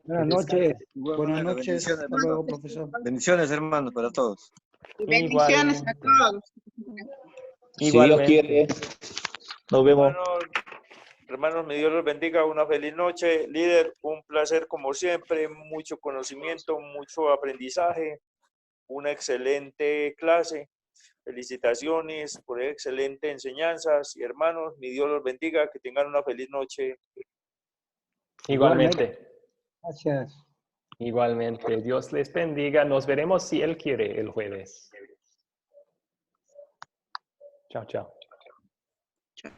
Speaker 4: Buenas noches.
Speaker 10: Buenas noches. Hasta luego, profesor. Bendiciones, hermanos, para todos.
Speaker 11: Bendiciones a todos.
Speaker 9: Si Dios quiere, nos vemos.
Speaker 6: Hermanos, mi Dios los bendiga. Una feliz noche. Líder, un placer como siempre. Mucho conocimiento, mucho aprendizaje. Una excelente clase. Felicitaciones por excelentes enseñanzas. Y hermanos, mi Dios los bendiga. Que tengan una feliz noche.
Speaker 1: Igualmente.
Speaker 4: Gracias.
Speaker 1: Igualmente. Dios les bendiga. Nos veremos si Él quiere el jueves. Chao, chao.
Speaker 11: Chao.